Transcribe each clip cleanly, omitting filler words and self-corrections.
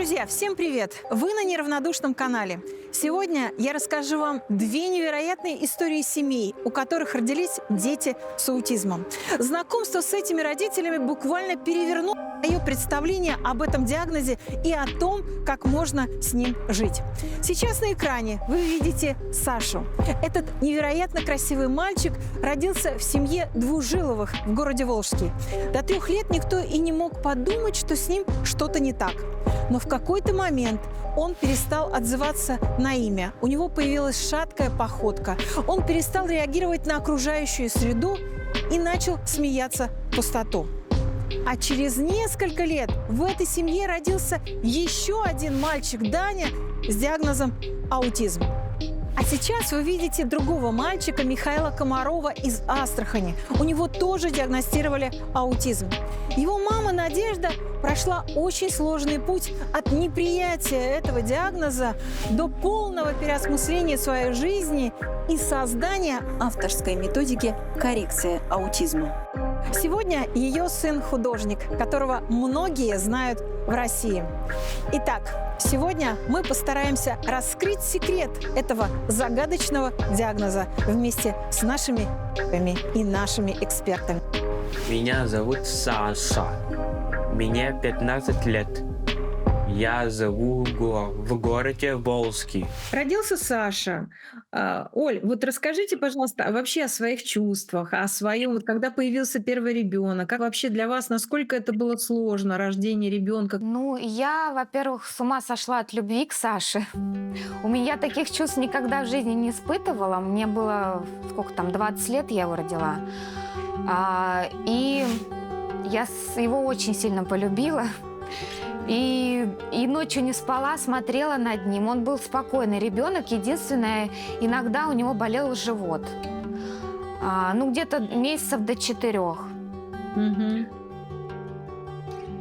Друзья, всем привет! Вы на неравнодушном канале. Сегодня я расскажу вам две невероятные истории семей, у которых родились дети с аутизмом. Знакомство с этими родителями буквально перевернуло мое представление об этом диагнозе и о том, как можно с ним жить. Сейчас на экране вы видите Сашу. Этот невероятно красивый мальчик родился в семье Двужиловых в городе Волжский. До 3 лет никто и не мог подумать, что с ним что-то не так. Но в какой-то момент он перестал отзываться на имя. У него появилась шаткая походка. Он перестал реагировать на окружающую среду и начал смеяться в пустоту. А через несколько лет в этой семье родился еще один мальчик, Даня, с диагнозом аутизм. А сейчас вы видите другого мальчика, Михаила Комарова из Астрахани. У него тоже диагностировали аутизм. Его мама Надежда прошла очень сложный путь от неприятия этого диагноза до полного переосмысления своей жизни и создания авторской методики коррекции аутизма. Сегодня ее сын художник, которого многие знают в России. Итак, сегодня мы постараемся раскрыть секрет этого загадочного диагноза вместе с нашими и нашими экспертами. Меня зовут Саша. Мне 15 лет. Я живу в городе Волжский. Родился Саша. Оль, вот расскажите, пожалуйста, вообще о своих чувствах, о своем, вот когда появился первый ребенок, как вообще для вас, насколько это было сложно, рождение ребенка? Ну, я, во-первых, с ума сошла от любви к Саше. У меня таких чувств никогда в жизни не испытывала. Мне было, сколько там, 20 лет я его родила. И я его очень сильно полюбила. И ночью не спала, смотрела над ним. Он был спокойный ребенок. Единственное, иногда у него болел живот. Ну, где-то месяцев до 4. Угу.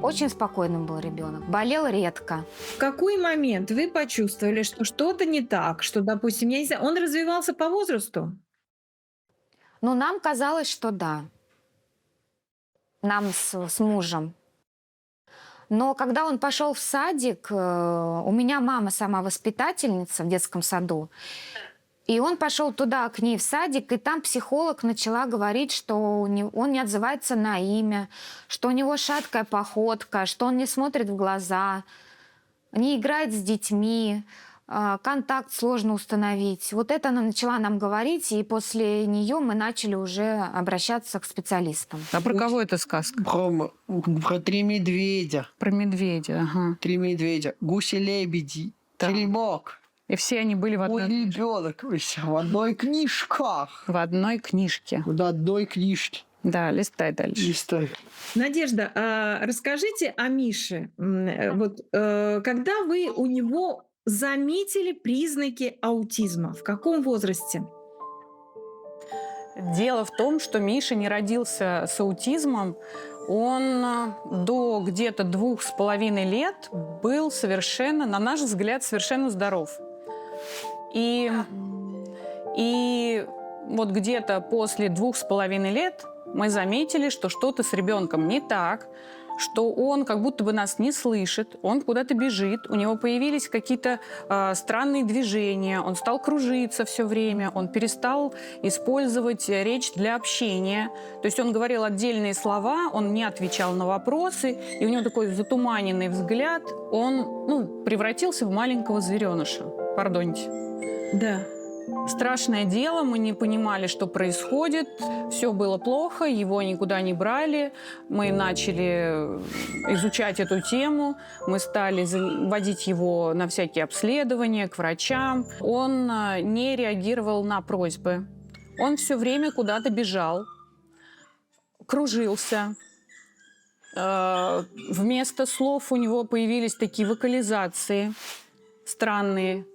Очень спокойным был ребенок. Болел редко. В какой момент вы почувствовали, что что-то не так, что, допустим, я не знаю, он развивался по возрасту? Ну, нам казалось, что да. Нам с мужем. Но когда он пошел в садик, у меня мама сама воспитательница в детском саду, и он пошел туда, к ней в садик, и там психолог начала говорить, что он не отзывается на имя, что у него шаткая походка, что он не смотрит в глаза, не играет с детьми, контакт сложно установить. Вот это она начала нам говорить, и после нее мы начали уже обращаться к специалистам. А про кого эта сказка? Про 3 медведя. Про медведя, ага. 3 медведя. Гуси-лебеди. Так. Теремок. И все они были в Мой одной, ребенок в одной книжках. в одной книжке. В одной книжке. Да, листай дальше. Листай. Надежда, расскажите о Мише. Вот когда вы у него заметили признаки аутизма? В каком возрасте? Дело в том, что Миша не родился с аутизмом. Он до где-то 2,5 лет был совершенно, на наш взгляд, совершенно здоров. И вот где-то после 2,5 лет мы заметили, что что-то с ребенком не так, что он как будто бы нас не слышит, он куда-то бежит, у него появились какие-то странные движения, он стал кружиться все время, он перестал использовать речь для общения. То есть он говорил отдельные слова, он не отвечал на вопросы, и у него такой затуманенный взгляд, он превратился в маленького звереныша. Пардоньте. Да. Страшное дело, мы не понимали, что происходит, все было плохо, его никуда не брали, мы начали изучать эту тему, мы стали водить его на всякие обследования, к врачам. Он не реагировал на просьбы, он все время куда-то бежал, кружился. Вместо слов у него появились такие вокализации странные.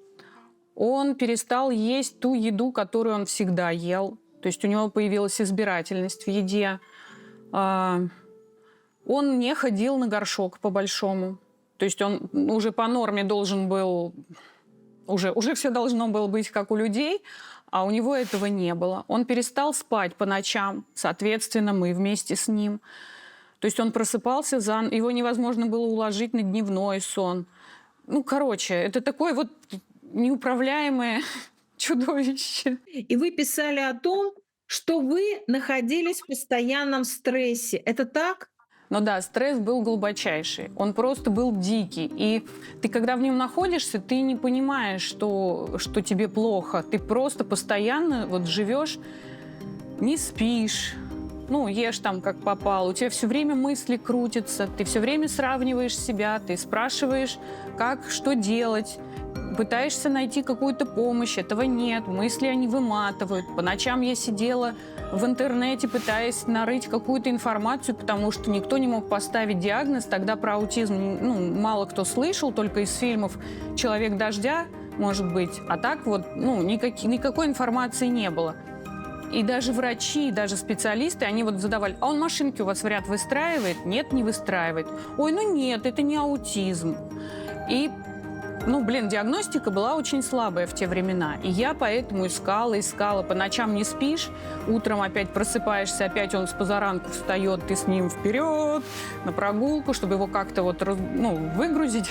Он перестал есть ту еду, которую он всегда ел. То есть у него появилась избирательность в еде. Он не ходил на горшок по-большому. То есть он уже по норме должен был... Уже все должно было быть как у людей, а у него этого не было. Он перестал спать по ночам, соответственно, мы вместе с ним. То есть он просыпался, его невозможно было уложить на дневной сон. Ну, короче, это такое вот неуправляемое чудовище. И вы писали о том, что вы находились в постоянном стрессе. Это так? Но да, стресс был глубочайший. Он просто был дикий. И ты, когда в нем находишься, ты не понимаешь, что тебе плохо. Ты просто постоянно вот живешь, не спишь, ну, ешь там как попало. У тебя все время мысли крутятся, ты все время сравниваешь себя, ты спрашиваешь, как, что делать. Пытаешься найти какую-то помощь, этого нет, мысли они выматывают. По ночам я сидела в интернете, пытаясь нарыть какую-то информацию, потому что никто не мог поставить диагноз. Тогда про аутизм мало кто слышал, только из фильмов «Человек дождя», может быть. А так вот никакой информации не было. И даже врачи, даже специалисты, они вот задавали: а он машинки у вас в ряд выстраивает? Нет, не выстраивает. Ой, нет, это не аутизм. И диагностика была очень слабая в те времена. И я поэтому искала. По ночам не спишь, утром опять просыпаешься, опять он с позаранку встает, ты с ним вперед на прогулку, чтобы его как-то выгрузить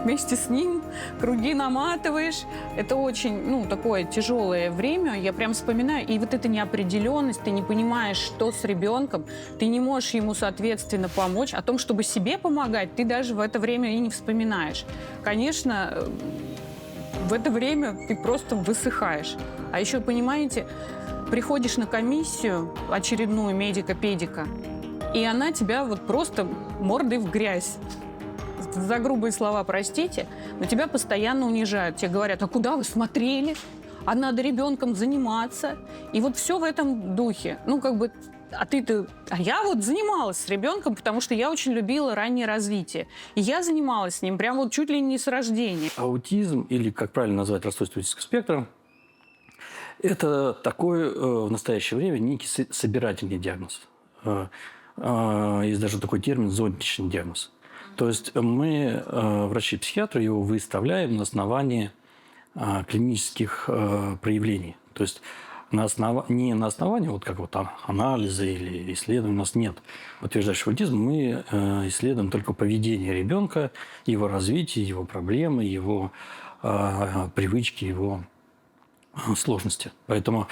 вместе с ним, круги наматываешь. Это очень, такое тяжелое время, я прям вспоминаю. И вот эта неопределенность, ты не понимаешь, что с ребенком, ты не можешь ему, соответственно, помочь. О том, чтобы себе помогать, ты даже в это время и не вспоминаешь. Конечно, в это время ты просто высыхаешь. А еще, понимаете, приходишь на комиссию очередную медика-педика, и она тебя вот просто мордой в грязь. За грубые слова простите, но тебя постоянно унижают. Тебе говорят: а куда вы смотрели? А надо ребенком заниматься. И вот все в этом духе. А я вот занималась с ребенком, потому что я очень любила раннее развитие. И я занималась с ним прям вот чуть ли не с рождения. Аутизм, или, как правильно назвать, расстройство аутического спектра, это такой в настоящее время некий собирательный диагноз. Есть даже такой термин «зонтичный диагноз». То есть мы, врачи-психиатры, его выставляем на основании клинических проявлений. То есть не на основании анализа или исследований у нас нет подтверждающего аутизм. Мы исследуем только поведение ребенка, его развитие, его проблемы, его привычки, его сложности. Поэтому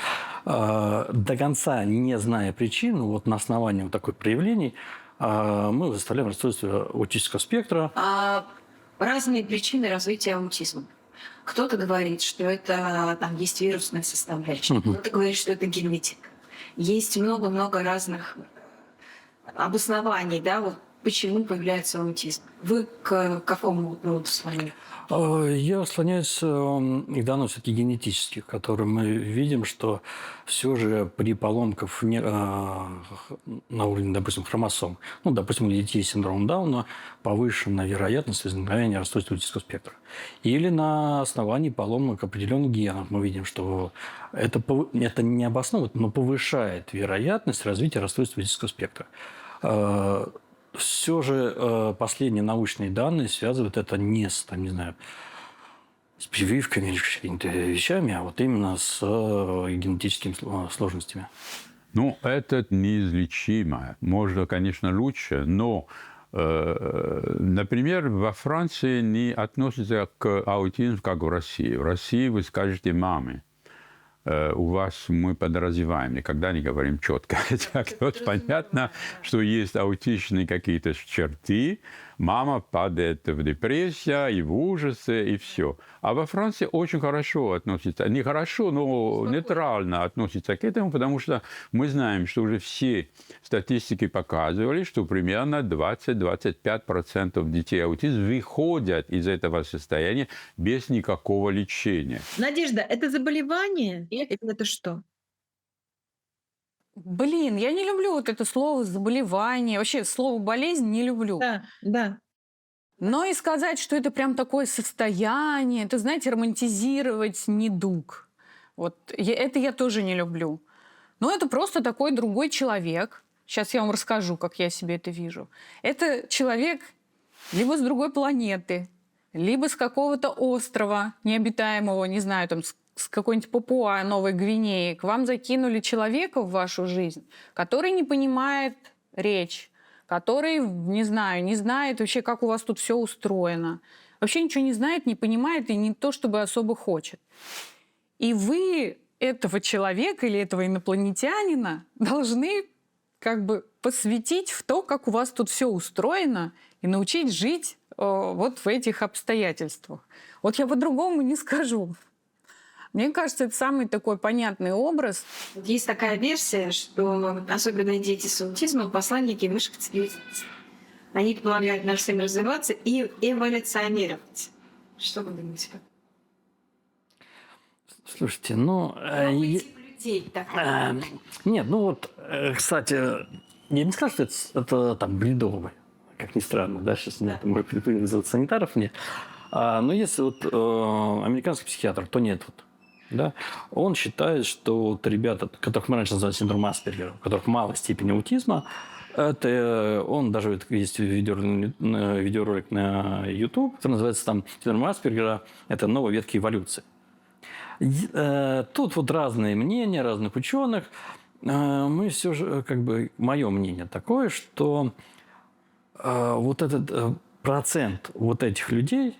до конца, не зная причину, на основании таких проявлений, мы выставляем расстройство аутического спектра. Разные причины развития аутизма. Кто-то говорит, что это там есть вирусная составляющая, кто-то говорит, что это генетика. Есть много-много разных обоснований, почему появляется аутизм. Вы к какому роду склоняетесь? Я склоняюсь к данным все-таки генетических, которые мы видим, что все же при поломках на уровне, допустим, хромосом, допустим, у детей с синдромом Дауна повышена вероятность возникновения расстройства аутического спектра. Или на основании поломок определенных генов мы видим, что это не обосновывает, но повышает вероятность развития расстройства аутического спектра. Все же последние научные данные связывают это не с прививками или какими-то вещами, а именно с генетическими сложностями. Это неизлечимо. Можно, конечно, лучше, но, например, во Франции не относятся к аутизму, как в России. В России вы скажете маме: у вас мы подразумеваем, никогда не говорим четко. Так вот, понятно, что есть аутичные какие-то черты, мама падает в депрессию и в ужасе, и все. А во Франции очень хорошо относятся, не хорошо, но нейтрально относятся к этому, потому что мы знаем, что уже все статистики показывали, что примерно 20-25% детей аутизм выходят из этого состояния без никакого лечения. Надежда, это заболевание или это что? Я не люблю это слово «заболевание». Вообще слово «болезнь» не люблю. Да. Но и сказать, что это прям такое состояние, это, знаете, романтизировать недуг. Это я тоже не люблю. Но это просто такой другой человек. Сейчас я вам расскажу, как я себе это вижу. Это человек либо с другой планеты, либо с какого-то острова необитаемого, не знаю, с какой-нибудь Папуа, Новой Гвинеи. К вам закинули человека в вашу жизнь, который не понимает речь, который, не знаю, не знает вообще, как у вас тут все устроено. Вообще ничего не знает, не понимает и не то, чтобы особо хочет. И вы этого человека или этого инопланетянина должны как бы посвятить в то, как у вас тут все устроено, и научить жить вот в этих обстоятельствах. Вот я по-другому не скажу. Мне кажется, это самый такой понятный образ. Вот есть такая версия, что особенно дети с аутизмом — посланники высших цивилизаций. Они помогают нам всем развиваться и эволюционировать. Что вы думаете? Слушайте, ну... Какой тип людей такой? Нет, ну вот, кстати, я не скажу, что это там бредовый, как ни странно, да, сейчас нет, может быть, санитаров нет. Но если вот американский психиатр, то нет, вот, да, он считает, что вот ребята, которых мы раньше называли синдром Аспергера, у которых малой степени аутизма, это он даже есть видеоролик на YouTube, который называется там синдром Аспергера, это новая ветка эволюции. Тут вот разные мнения разных ученых. Мы все же, как бы, мое мнение такое, что вот этот процент вот этих людей,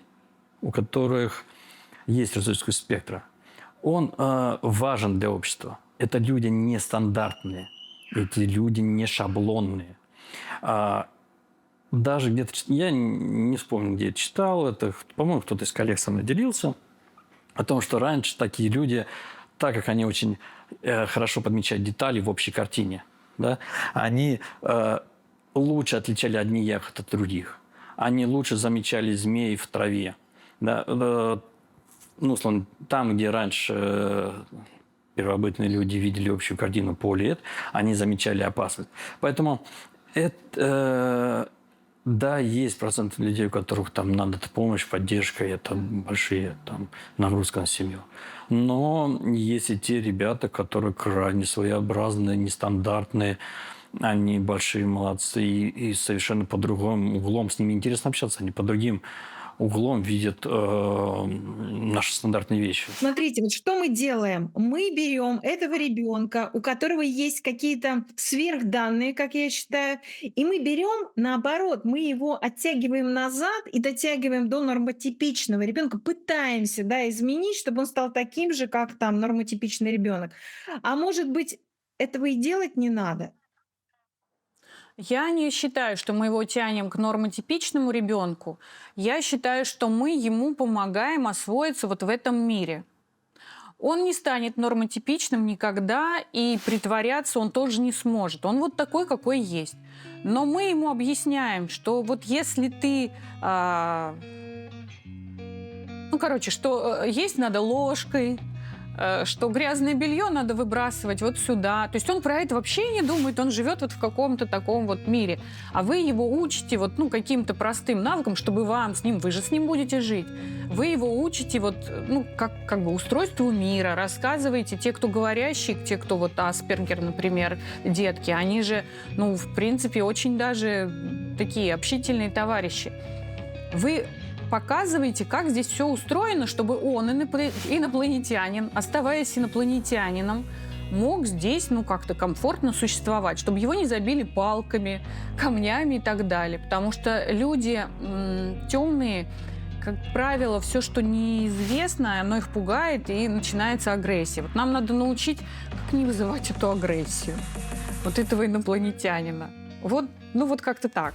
у которых есть рассудительный спектр, он важен для общества. Это люди нестандартные, эти люди не шаблонные. Даже где-то, я не вспомню, где я читал, это, по-моему, кто-то из коллег со мной делился, о том, что раньше такие люди, так как они очень хорошо подмечают детали в общей картине, да, они лучше отличали одни ягоды от других. Они лучше замечали змей в траве. Да, ну, условно, там, где раньше первобытные люди видели общую картину по лет, они замечали опасность. Поэтому это... Да, есть проценты людей, у которых там надо помощь, поддержка, и это большие там, нагрузка на семью. Но есть и те ребята, которые крайне своеобразные, нестандартные, они большие молодцы, и совершенно по другому углом с ними интересно общаться, они по другим углом видят наши стандартные вещи. Смотрите, вот что мы делаем? Мы берем этого ребенка, у которого есть какие-то сверхданные, как я считаю, и мы берем наоборот, мы его оттягиваем назад и дотягиваем до нормотипичного ребенка, пытаемся, да, изменить, чтобы он стал таким же, как там нормотипичный ребенок. А может быть, этого и делать не надо? Я не считаю, что мы его тянем к нормотипичному ребенку. Я считаю, что мы ему помогаем освоиться вот в этом мире. Он не станет нормотипичным никогда, и притворяться он тоже не сможет. Он вот такой, какой есть. Но мы ему объясняем, что вот если ты... что есть надо ложкой, что грязное белье надо выбрасывать вот сюда. То есть он про это вообще не думает, он живет вот в каком-то таком вот мире. А вы его учите вот, каким-то простым навыкам, чтобы вам с ним, вы же с ним будете жить. Вы его учите вот, как бы устройству мира, рассказываете. Те, кто говорящие, те, кто вот Аспергер, например, детки, они же, в принципе, очень даже такие общительные товарищи. Вы показываете, как здесь все устроено, чтобы он, инопланетянин, оставаясь инопланетянином, мог здесь, как-то комфортно существовать, чтобы его не забили палками, камнями и так далее. Потому что люди темные, как правило, все, что неизвестно, оно их пугает, и начинается агрессия. Вот нам надо научить, как не вызывать эту агрессию, вот этого инопланетянина. Вот как-то так.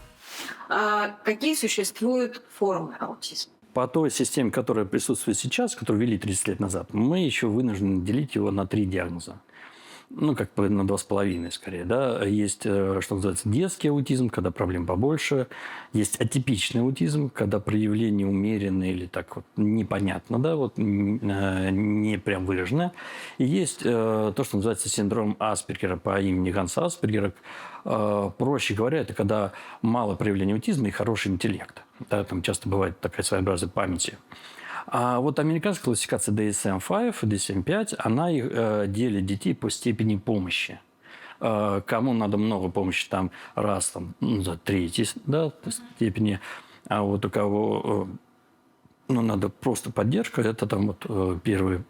Какие существуют формы аутизма? По той системе, которая присутствует сейчас, которую ввели 30 лет назад, мы еще вынуждены делить его на 3 диагноза. Как бы на 2,5 скорее. Да? Есть, что называется, детский аутизм, когда проблем побольше. Есть атипичный аутизм, когда проявление умеренное или так вот непонятно, да, вот, не прям выражено. И есть то, что называется синдром Аспергера по имени Ганса Аспергера. Проще говоря, это когда мало проявления аутизма и хороший интеллект. Да? Там часто бывает такая своеобразная память. А вот американская классификация DSM-5 и DSM-5, она делит детей по степени помощи. Кому надо много помощи, там раз, за 3-й, да, степени, а вот у кого надо просто поддержка, это там вот первые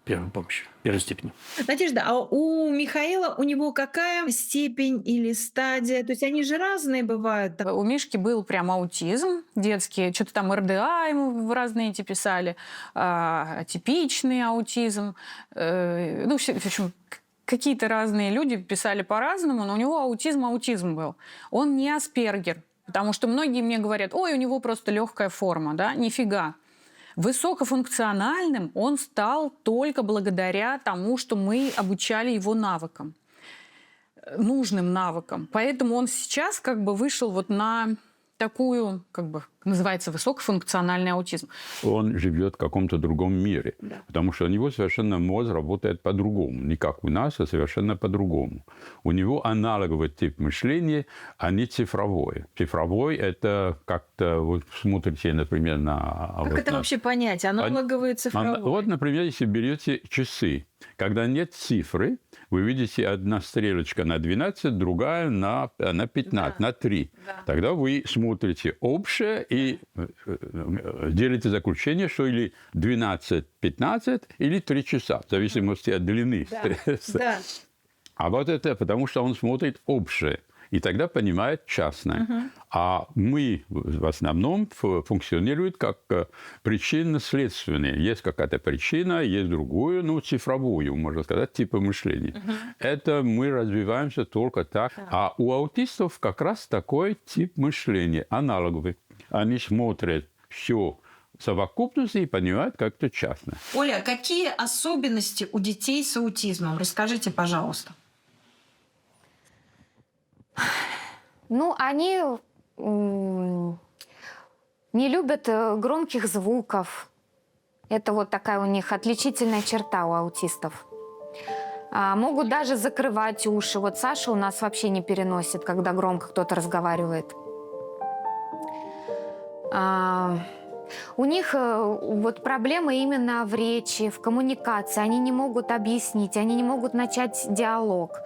первой помощи, первой степени. Надежда, а у Михаила, у него какая степень или стадия? То есть они же разные бывают. У Мишки был прям аутизм детский, что-то там РДА ему в разные эти писали, атипичный аутизм. Ну, в общем, какие-то разные люди писали по-разному, но у него аутизм был. Он не Аспергер, потому что многие мне говорят, ой, у него просто легкая форма, да? Нифига. Высокофункциональным он стал только благодаря тому, что мы обучали его навыкам, нужным навыкам. Поэтому он сейчас как бы вышел вот на такую, как бы, называется, высокофункциональный аутизм. Он живет в каком-то другом мире, потому что у него совершенно мозг работает по-другому. Не как у нас, а совершенно по-другому. У него аналоговый тип мышления, а не цифровой. Цифровой – это как-то, вы смотрите, например, на... Как вот это на... вообще понять? Аналоговые, цифровые? Вот, например, если берете часы, когда нет цифры, вы видите одна стрелочка на 12, другая на 15, на 3. Да. Тогда вы смотрите общее и делаете заключение, что или 12-15, или 3 часа, в зависимости от длины стрелки. Да. А вот это потому, что он смотрит общее. И тогда понимает частное. А мы в основном функционируем как причинно-следственные. Есть какая-то причина, есть другую, ну, цифровую, можно сказать, типа мышления. Это мы развиваемся только так. А у аутистов как раз такой тип мышления, аналоговый. Они смотрят все в совокупности и понимают как-то частное. Оля, какие особенности у детей с аутизмом? Расскажите, пожалуйста. Ну, они не любят громких звуков. Это вот такая у них отличительная черта у аутистов. Могут даже закрывать уши. Вот Саша у нас вообще не переносит, когда громко кто-то разговаривает. У них вот проблемы именно в речи, в коммуникации. Они не могут объяснить, они не могут начать диалог.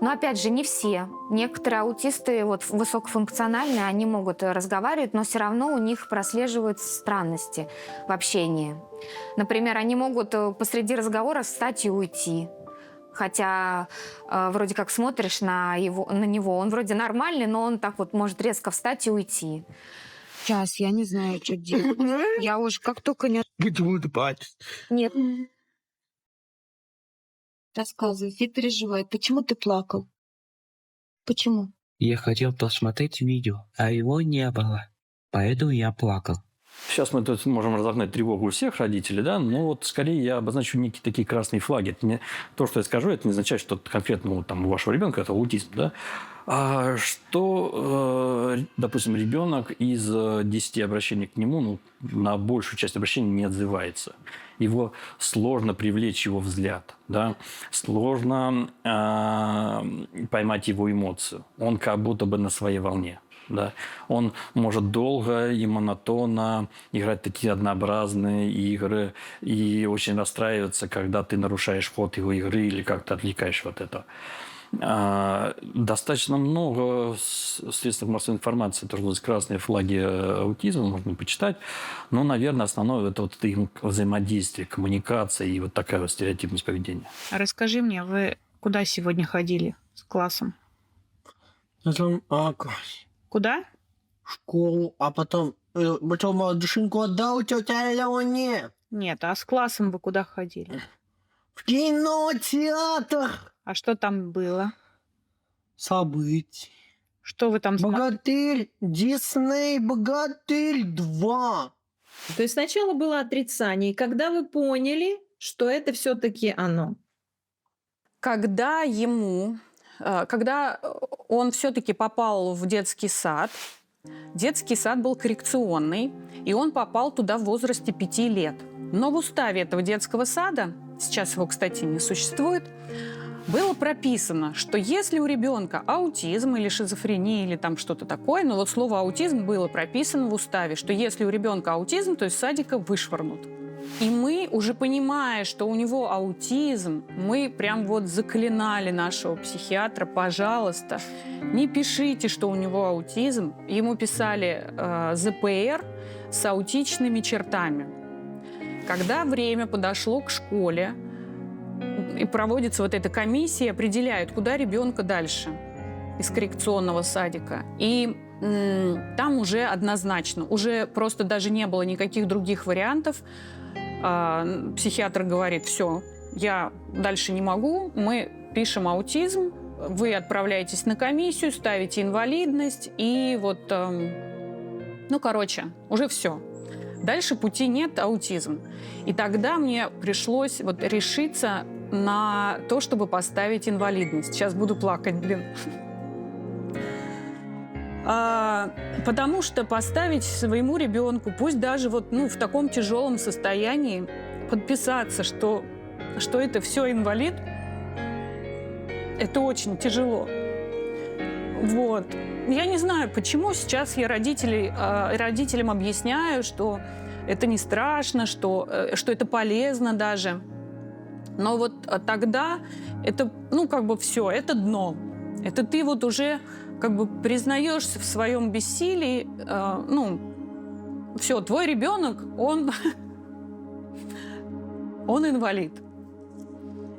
Но опять же, не все. Некоторые аутисты вот, высокофункциональные, они могут разговаривать, но все равно у них прослеживаются странности в общении. Например, они могут посреди разговора встать и уйти. Хотя вроде как смотришь на него, он вроде нормальный, но он так вот может резко встать и уйти. Сейчас, я не знаю, что делать. Я уже как только не... Нет. Рассказывай, не переживай. Почему ты плакал? Почему? Я хотел посмотреть видео, а его не было. Поэтому я плакал. Сейчас мы тут можем разогнать тревогу у всех родителей, да, но вот скорее я обозначу некие такие красные флаги. Это не, то, что я скажу, это не означает, что конкретно вот, там, у вашего ребенка это аутизм, да. А что, допустим, ребенок из 10 обращений к нему, ну, на большую часть обращений не отзывается. Его сложно привлечь его взгляд, да? Сложно поймать его эмоцию. Он как будто бы на своей волне. Да. Он может долго и монотонно играть такие однообразные игры и очень расстраиваться, когда ты нарушаешь ход его игры или как-то отвлекаешь от этого. Достаточно много средств массовой информации, тоже здесь красные флаги аутизма, можно почитать. Но, наверное, основное это вот их взаимодействие, коммуникация и вот такая вот стереотипность поведения. Расскажи мне, вы куда сегодня ходили с классом? Куда? В школу, а потом машинку отдал тетя Лене. Нет, а с классом вы куда ходили? В кинотеатр. А что там было? События. Что вы там смотрели? Богатырь, Дисней, Богатырь 2. То есть сначала было отрицание, и когда вы поняли, что это все-таки оно? Когда он все-таки попал в детский сад был коррекционный, и он попал туда в возрасте 5 лет. Но в уставе этого детского сада, сейчас его, кстати, не существует, было прописано, что если у ребенка аутизм или шизофрения или там что-то такое, но вот слово аутизм было прописано в уставе, что если у ребенка аутизм, то из садика вышвырнут. И мы, уже понимая, что у него аутизм, мы прям вот заклинали нашего психиатра, пожалуйста, не пишите, что у него аутизм. Ему писали ЗПР с аутичными чертами. Когда время подошло к школе, и проводится вот эта комиссия, определяет, куда ребенка дальше из коррекционного садика. И там уже однозначно, уже просто даже не было никаких других вариантов. Психиатр говорит: все, я дальше не могу, мы пишем аутизм, вы отправляетесь на комиссию, ставите инвалидность, и вот, ну, короче, уже все. Дальше пути нет, аутизм. И тогда мне пришлось вот решиться на то, чтобы поставить инвалидность. Сейчас буду плакать, блин. Потому что поставить своему ребенку, пусть даже вот, ну, в таком тяжелом состоянии, подписаться, что это все инвалид, это очень тяжело. Вот. Я не знаю, почему сейчас я родителям объясняю, что это не страшно, что это полезно даже. Но вот тогда это, ну, как бы все, это дно. Это ты вот уже как бы признаешься в своем бессилии, ну, все, твой ребенок, он инвалид.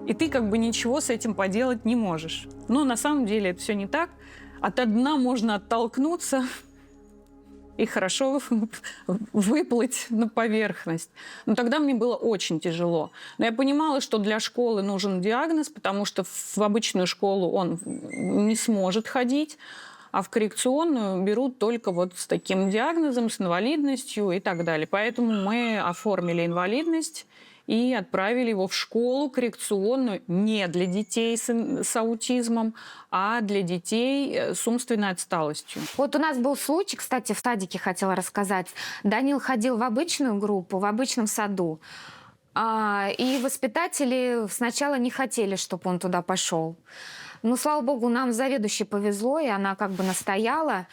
И ты как бы ничего с этим поделать не можешь. Но на самом деле это все не так. От дна можно оттолкнуться и хорошо выплыть на поверхность. Но тогда мне было очень тяжело. Но я понимала, что для школы нужен диагноз, потому что в обычную школу он не сможет ходить, а в коррекционную берут только вот с таким диагнозом, с инвалидностью и так далее. Поэтому мы оформили инвалидность и отправили его в школу коррекционную не для детей с аутизмом, а для детей с умственной отсталостью. Вот у нас был случай, кстати, в садике хотела рассказать. Данил ходил в обычную группу, в обычном саду. И воспитатели сначала не хотели, чтобы он туда пошел. Но, слава богу, нам заведующей повезло, и она как бы настояла.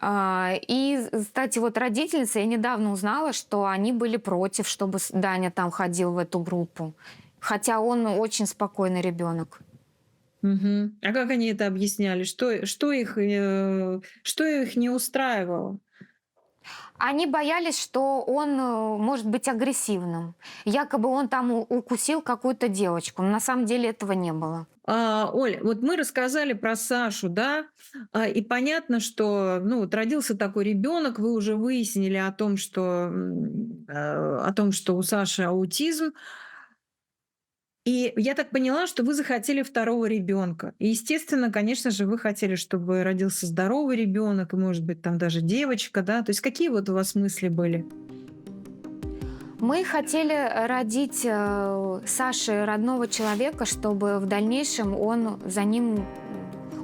И, кстати, вот родительница, я недавно узнала, что они были против, чтобы Даня там ходил в эту группу. Хотя он очень спокойный ребенок. Угу. А как они это объясняли? Что их не устраивало? Они боялись, что он может быть агрессивным. Якобы он там укусил какую-то девочку. Но на самом деле этого не было. Оль, вот мы рассказали про Сашу, да, и понятно, что, ну, вот родился такой ребенок, вы уже выяснили о том, что у Саши аутизм. И я так поняла, что вы захотели второго ребенка. И, естественно, конечно же, вы хотели, чтобы родился здоровый ребенок, и, может быть, там даже девочка, да. То есть какие вот у вас мысли были? Мы хотели родить Саше родного человека, чтобы в дальнейшем он за ним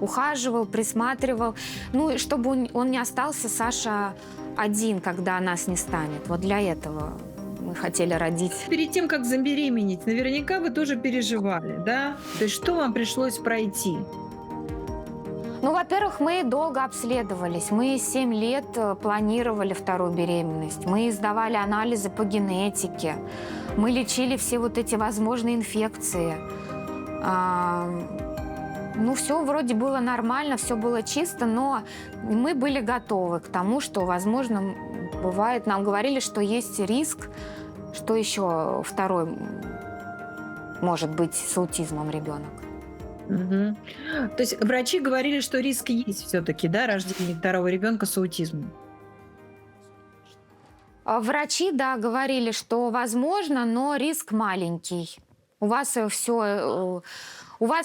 ухаживал, присматривал. Ну, и чтобы он не остался, Саша, один, когда нас не станет. Вот для этого мы хотели родить. Перед тем, как забеременеть, наверняка вы тоже переживали, да? То есть что вам пришлось пройти? Ну, во-первых, мы долго обследовались. Мы 7 лет планировали вторую беременность. Мы сдавали анализы по генетике. Мы лечили все вот эти возможные инфекции. Ну, все вроде было нормально, все было чисто, но мы были готовы к тому, что, возможно, бывает. Нам говорили, что есть риск, что еще второй может быть с аутизмом ребенок. Угу. То есть врачи говорили, что риски есть все-таки, да, рождения второго ребенка с аутизмом? Врачи, да, говорили, что возможно, но риск маленький. У вас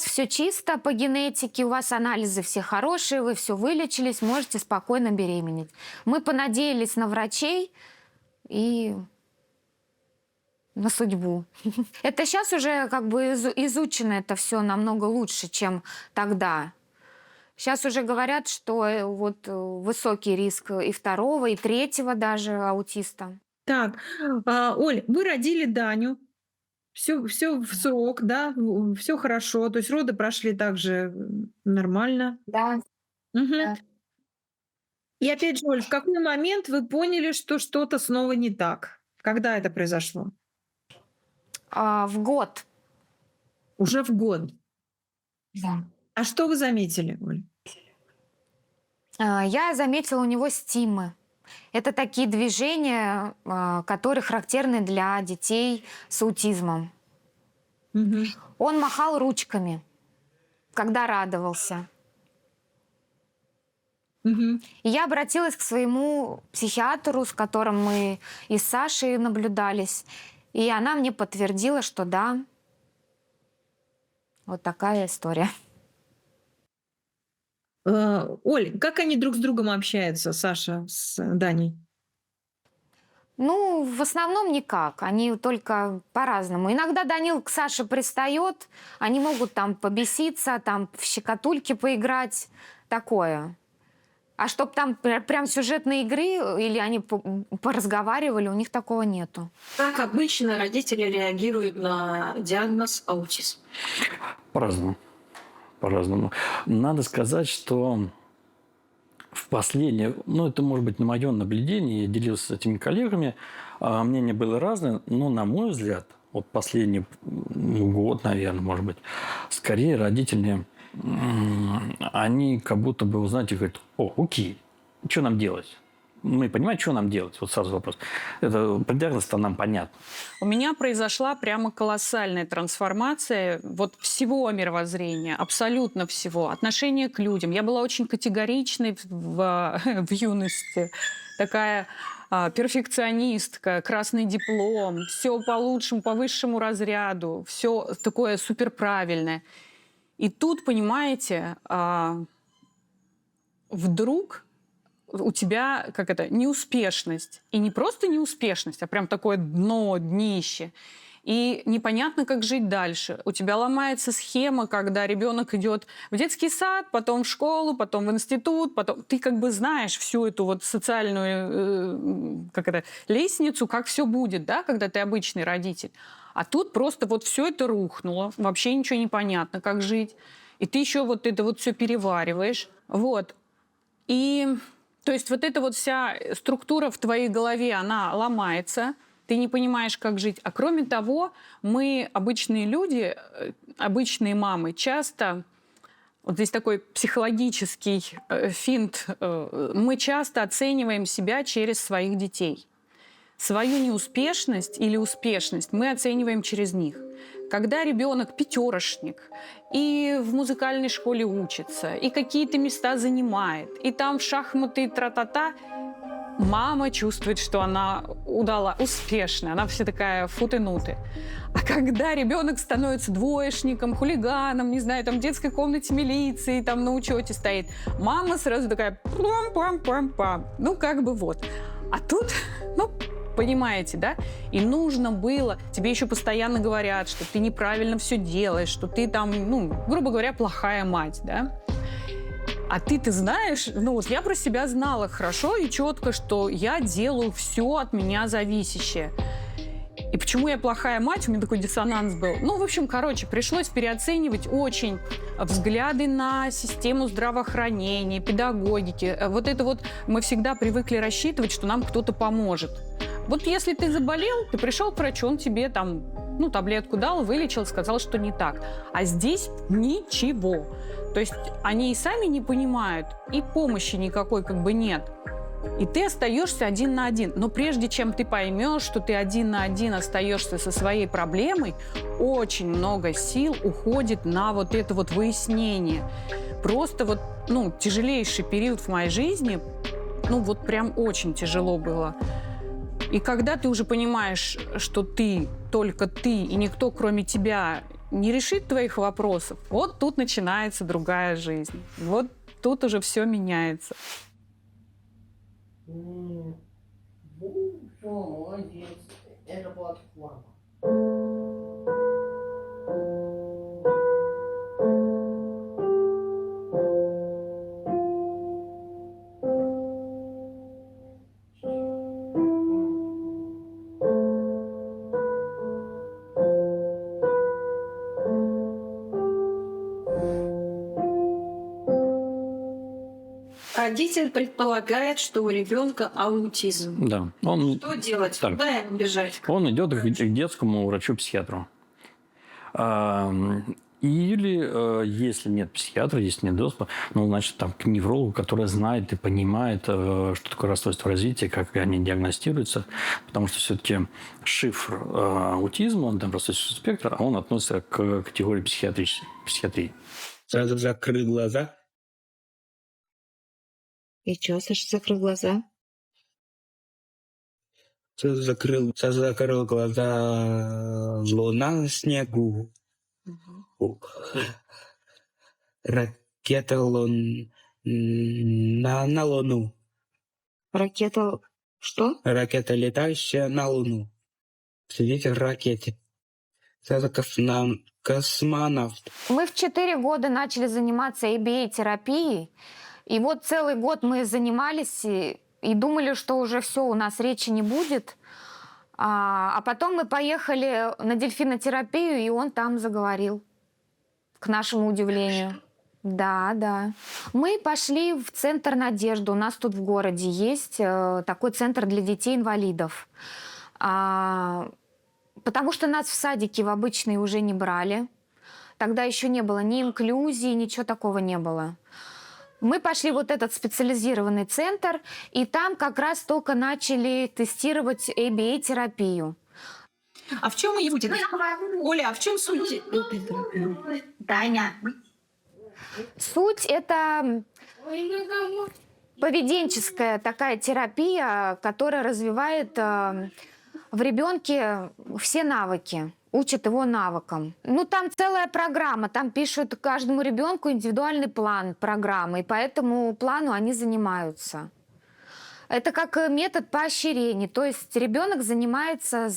все чисто по генетике, у вас анализы все хорошие, вы все вылечились, можете спокойно беременеть. Мы понадеялись на врачей и на судьбу. Это сейчас уже как бы изучено это все намного лучше, чем тогда. Сейчас уже говорят, что вот высокий риск и второго, и третьего даже аутиста. Так, Оль, вы родили Даню, все в срок, да, все хорошо, то есть роды прошли также нормально. Да. Угу. Да. И опять же, Оль, в какой момент вы поняли, что что-то снова не так? Когда это произошло? В год. Уже в год. Да. А что вы заметили, Оль? Я заметила у него стимы. Это такие движения, которые характерны для детей с аутизмом. Мгм. Он махал ручками, когда радовался. Мгм. И я обратилась к своему психиатру, с которым мы и с Сашей наблюдались. И она мне подтвердила, что да, вот такая история. Оль, как они друг с другом общаются, Саша с Даней? Ну, в основном никак. Они только по-разному. Иногда Данил к Саше пристает, они могут там побеситься, там в щекотульки поиграть, такое. А чтоб там прям сюжетной игры или они поразговаривали, у них такого нету. Как обычно родители реагируют на диагноз аутизм? По-разному. По-разному. Надо сказать, что в последнее, ну, это может быть на моем наблюдении, я делился с этими коллегами, мнение было разное, но, на мой взгляд, вот последний год, наверное, может быть, скорее родители, они как будто бы, знаете, говорят: о, окей, что нам делать? Мы понимаем, что нам делать? Вот сразу вопрос. Это диагноз-то нам понятно. У меня произошла прямо колоссальная трансформация вот всего мировоззрения, абсолютно всего. Отношение к людям. Я была очень категоричной в юности. Такая перфекционистка, красный диплом, все по лучшему, по высшему разряду, все такое суперправильное. И тут, понимаете, вдруг у тебя неуспешность. И не просто неуспешность, а прям такое дно, днище. И непонятно, как жить дальше. У тебя ломается схема, когда ребенок идет в детский сад, потом в школу, потом в институт, потом ты как бы знаешь всю эту вот социальную лестницу, как все будет, да, когда ты обычный родитель. А тут просто вот все это рухнуло, вообще ничего не понятно, как жить. И ты еще вот это вот все перевариваешь. Вот. И то есть вот эта вот вся структура в твоей голове, она ломается, ты не понимаешь, как жить. А кроме того, мы, обычные люди, обычные мамы, часто, вот здесь такой психологический финт, мы часто оцениваем себя через своих детей. Свою неуспешность или успешность мы оцениваем через них. Когда ребенок пятерошник и в музыкальной школе учится, и какие-то места занимает, и там в шахматы тра-та-та, мама чувствует, что она удала, успешная, она вся такая футы-нуты. А когда ребенок становится двоечником, хулиганом, не знаю, там в детской комнате милиции, там на учете стоит, мама сразу такая пам-пам-пам-пам. Ну, как бы вот. А тут, понимаете, да? И нужно было, тебе еще постоянно говорят, что ты неправильно все делаешь, что ты там, грубо говоря, плохая мать, да? А ты знаешь, я про себя знала хорошо и четко, что я делаю все от меня зависящее. И почему я плохая мать, у меня такой диссонанс был. Пришлось переоценивать очень взгляды на систему здравоохранения, педагогики. Вот это вот мы всегда привыкли рассчитывать, что нам кто-то поможет. Вот если ты заболел, ты пришел к врачу, он тебе там, таблетку дал, вылечил, сказал, что не так. А здесь ничего. То есть они и сами не понимают, и помощи никакой нет. И ты остаешься один на один. Но прежде чем ты поймешь, что ты один на один остаешься со своей проблемой, очень много сил уходит на вот это вот выяснение. Просто тяжелейший период в моей жизни, прям очень тяжело было. И когда ты уже понимаешь, что ты, только ты, и никто, кроме тебя, не решит твоих вопросов, вот тут начинается другая жизнь. Вот тут уже все меняется. Молодец. Это платформа. Родитель предполагает, что у ребенка аутизм. Да. Что делать? Так. Куда ему бежать? Он идет к детскому врачу-психиатру. Или, если нет психиатра, если нет доступа, ну, значит, там, к неврологу, который знает и понимает, что такое расстройство развития, как они диагностируются. Потому что все-таки шифр аутизма, он там расстройство спектра, он относится к категории психиатрии. Сразу закрыл глаза. И что, Саша, закрыл глаза? Сразу закрыл глаза. Луна на снегу. Ракета на Луну. Ракета... Что? Ракета, летающая на Луну. Сидите в ракете. Сразу космонавт. Мы в 4 года начали заниматься ABA-терапией. И вот целый год мы занимались и думали, что уже все, у нас речи не будет. А потом мы поехали на дельфинотерапию, и он там заговорил. К нашему удивлению. Да. Мы пошли в центр «Надежда». У нас тут в городе есть такой центр для детей-инвалидов. Потому что нас в садике в обычные уже не брали. Тогда еще не было ни инклюзии, ничего такого не было. Мы пошли в вот этот специализированный центр, и там как раз только начали тестировать ABA-терапию. А в чем его Оля, а в чем суть? Таня. Суть — это поведенческая такая терапия, которая развивает в ребенке все навыки, учат его навыкам. Ну, там целая программа, там пишут каждому ребенку индивидуальный план программы, и по этому плану они занимаются. Это как метод поощрения, то есть ребенок занимается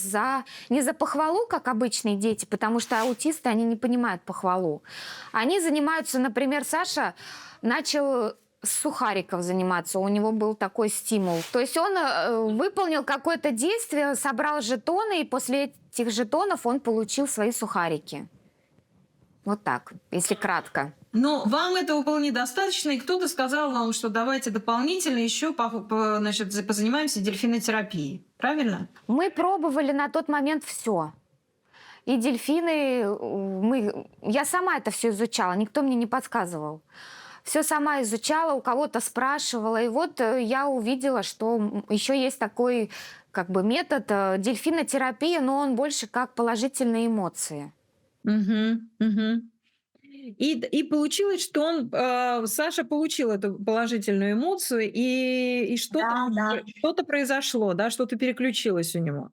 не за похвалу, как обычные дети, потому что аутисты, они не понимают похвалу. Они занимаются, например, Саша начал с сухариков заниматься, у него был такой стимул. То есть он выполнил какое-то действие, собрал жетоны, и после этих жетонов он получил свои сухарики. Вот так, если кратко. Но вам этого было недостаточно, и кто-то сказал вам, что давайте дополнительно еще позанимаемся дельфинотерапией. Правильно? Мы пробовали на тот момент все. И дельфины, я сама это все изучала, никто мне не подсказывал. Все сама изучала, у кого-то спрашивала. И вот я увидела, что еще есть такой метод дельфинотерапии, но он больше как положительные эмоции. И получилось, что Саша получил эту положительную эмоцию, и что-то произошло, да, что-то переключилось у него.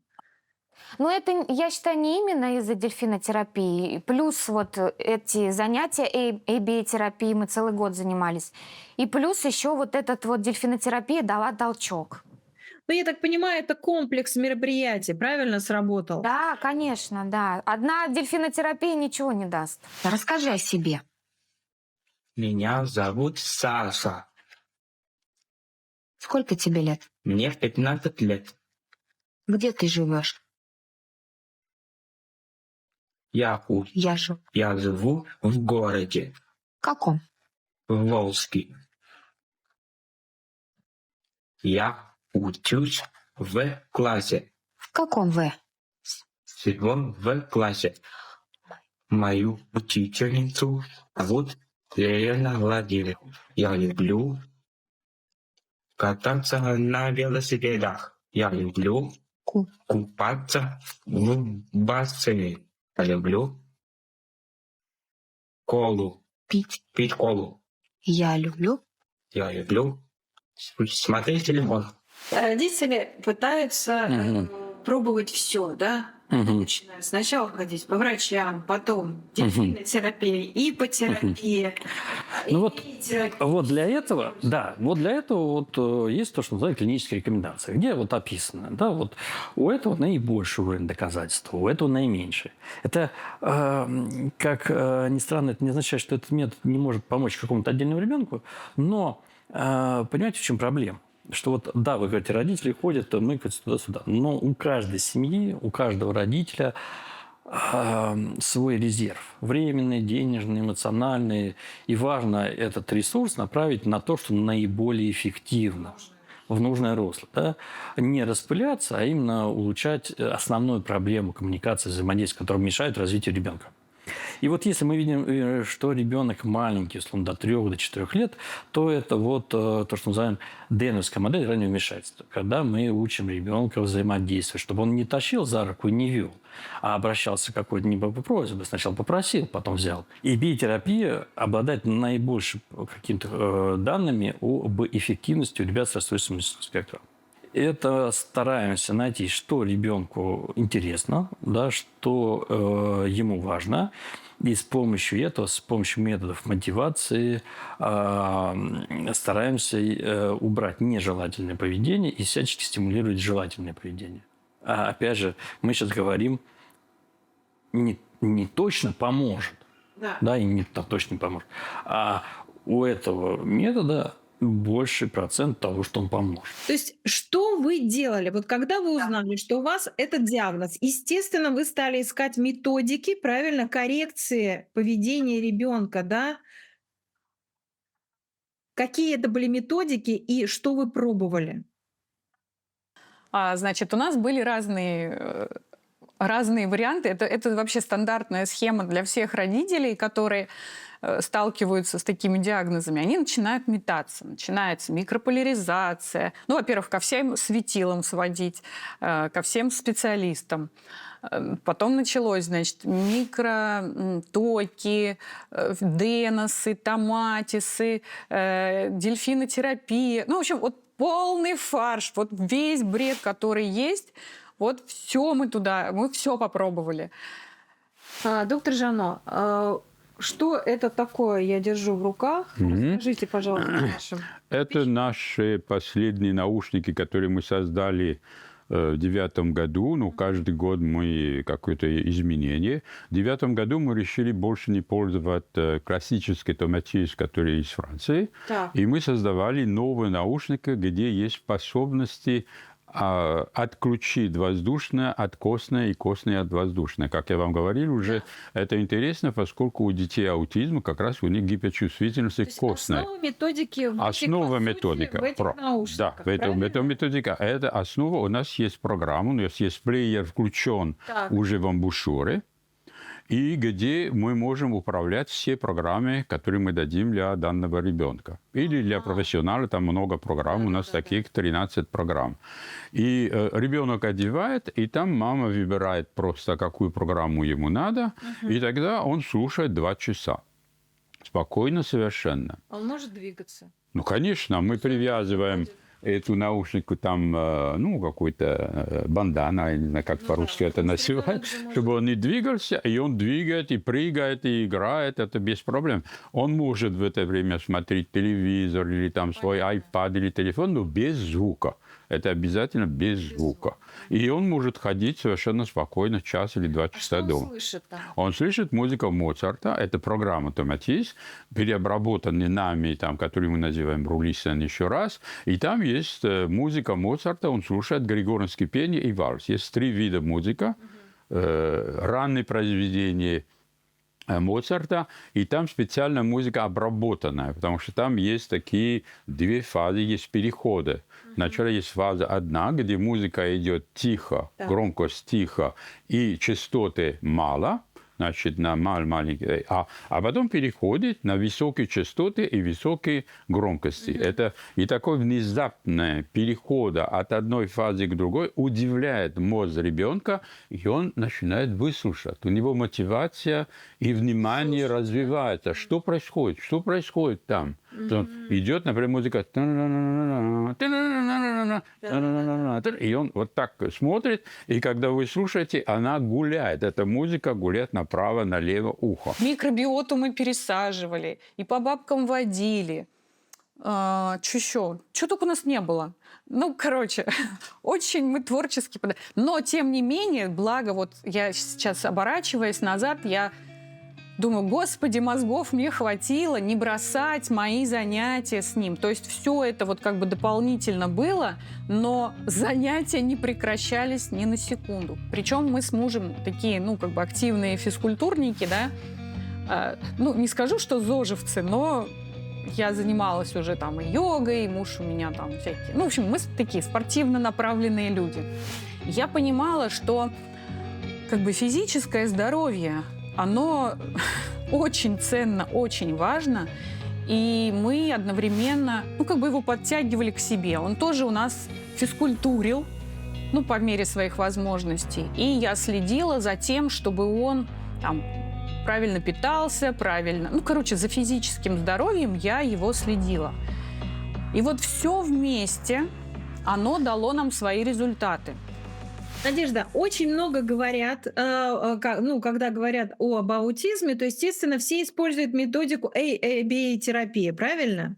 Но это, я считаю, не именно из-за дельфинотерапии. Плюс вот эти занятия ABA-терапии, мы целый год занимались. И плюс еще вот эта вот дельфинотерапия дала толчок. Ну, я так понимаю, это комплекс мероприятий, правильно сработал? Да, конечно, да. Одна дельфинотерапия ничего не даст. Расскажи о себе. Меня зовут Саша. Сколько тебе лет? Мне 15 лет. Где ты живешь? Я живу в городе. Каком? В Волжске. Я учусь в классе. В каком В? Всего в классе. Мою учительницу зовут Елена Владимировна. Я люблю кататься на велосипедах. Я люблю купаться в бассейне. Я люблю колу. Пить колу. Я люблю смотреть телефон. Родители пытаются пробовать все, да? Начиная сначала ходить по врачам, потом дельфинотерапия, ипотерапия. Ну вот для этого, есть то, что называют клинические рекомендации, где вот описано, да, вот у этого наибольший уровень доказательства, у этого наименьший. Это, как ни странно, это не означает, что этот метод не может помочь какому-то отдельному ребенку, но понимаете, в чем проблема? Что вот, да, вы говорите, родители ходят, мыкаются туда-сюда, но у каждой семьи, у каждого родителя свой резерв. Временный, денежный, эмоциональный. И важно этот ресурс направить на то, что наиболее эффективно, в нужное русло. Да? Не распыляться, а именно улучшать основную проблему коммуникации, взаимодействия, которая мешает развитию ребенка. И вот если мы видим, что ребенок маленький, условно, до 3-4 лет, то это вот то, что называем деновская модель раннего вмешательства. Когда мы учим ребенка взаимодействовать, чтобы он не тащил за руку и не вел, а обращался к какой-то не по просьбе, сначала попросил, потом взял. И биотерапия обладает наибольшими какими-то данными об эффективности у ребят с расстройством аутического спектра. Это стараемся найти, что ребенку интересно, да, что ему важно. И с помощью этого, с помощью методов мотивации стараемся убрать нежелательное поведение и всячески стимулировать желательное поведение. А опять же, мы сейчас говорим, не точно поможет, да, и не точно поможет, а у этого метода больше процент того, что он поможет. То есть, что вы делали? Вот когда вы узнали, что у вас этот диагноз, естественно, вы стали искать методики, правильно, коррекции поведения ребенка, да? Какие это были методики и что вы пробовали? Значит, у нас были разные варианты. Это вообще стандартная схема для всех родителей, которые сталкиваются с такими диагнозами. Они начинают метаться. Начинается микрополяризация. Ну, во-первых, ко всем светилам сводить, ко всем специалистам. Потом началось, значит, микротоки, деносы, томатисы, дельфинотерапия. Ну, в общем, вот полный фарш, вот весь бред, который есть, вот все мы все попробовали. Доктор Жано, что это такое я держу в руках? Скажите, пожалуйста, нашим. Это наши последние наушники, которые мы создали в 2009 году. Ну, каждый год мы какое-то изменение. В 2009 году мы решили больше не пользоваться классической томатис, которая из Франции. Так. И мы создавали новые наушники, где есть способности отключить воздушное от костное и костное от воздушное. Как я вам говорил уже, это интересно, поскольку у детей аутизма как раз у них гиперчувствительность костная. Основа методики Основа методика. в этих наушниках, Да, это методика. Это основа. У нас есть программа, у нас есть плеер включен уже в амбушюре, и где мы можем управлять все программы, которые мы дадим для данного ребенка. Или для профессионала, там много программ, у нас таких 13 программ. И ребенок одевает, и там мама выбирает просто, какую программу ему надо, и тогда он слушает 2 часа. Спокойно совершенно. Он может двигаться? Ну, конечно, мы привязываем эту наушнику там, ну, какой-то бандана, я не знаю, как по-русски это называют, чтобы он не двигался, и он двигает, и прыгает, и играет, это без проблем. Он может в это время смотреть телевизор, или там свой iPad, или телефон, но без звука. Это обязательно без звука. И он может ходить совершенно спокойно час или 2 часа дома. Он слышит музыку Моцарта. Это программа «Томатис», переобработанная нами, там, которую мы называем «Рулисен» еще раз. И там есть музыка Моцарта. Он слушает григорианские пение и вальс. Есть 3 вида музыки. Ранние произведения Моцарта, и там специальная музыка обработанная, потому что там есть такие 2 фазы, есть переходы. Сначала есть фаза 1, где музыка идет тихо, громкость тихо, и частоты мало, значит, на маленькие, а потом переходит на высокие частоты и высокие громкости. Это и такой внезапный переход от одной фазы к другой удивляет мозг ребенка, и он начинает выслушать. У него мотивация и внимание развивается. Что происходит? Что происходит там? Идет, например, музыка, и он вот так смотрит, и когда вы слушаете, она гуляет. Эта музыка гуляет направо, налево ухо. Микробиоту мы пересаживали, и по бабкам водили. Что еще? Что только у нас не было. Ну, короче, очень мы творчески... Но, тем не менее, благо, вот я сейчас, оборачиваясь назад, я думаю, господи, мозгов мне хватило не бросать мои занятия с ним. То есть все это вот как бы дополнительно было, но занятия не прекращались ни на секунду. Причем мы с мужем такие, ну, как бы активные физкультурники, да. Ну, не скажу, что зожевцы, но я занималась уже там и йогой, и муж у меня там всякие... Ну, в общем, мы такие спортивно направленные люди. Я понимала, что как бы физическое здоровье оно очень ценно, очень важно. И мы одновременно, его подтягивали к себе. Он тоже у нас физкультурил, по мере своих возможностей. И я следила за тем, чтобы он правильно питался, правильно... за физическим здоровьем я его следила. И вот все вместе, оно дало нам свои результаты. Надежда, очень много говорят, когда говорят об аутизме, то, естественно, все используют методику ABA-терапии, правильно?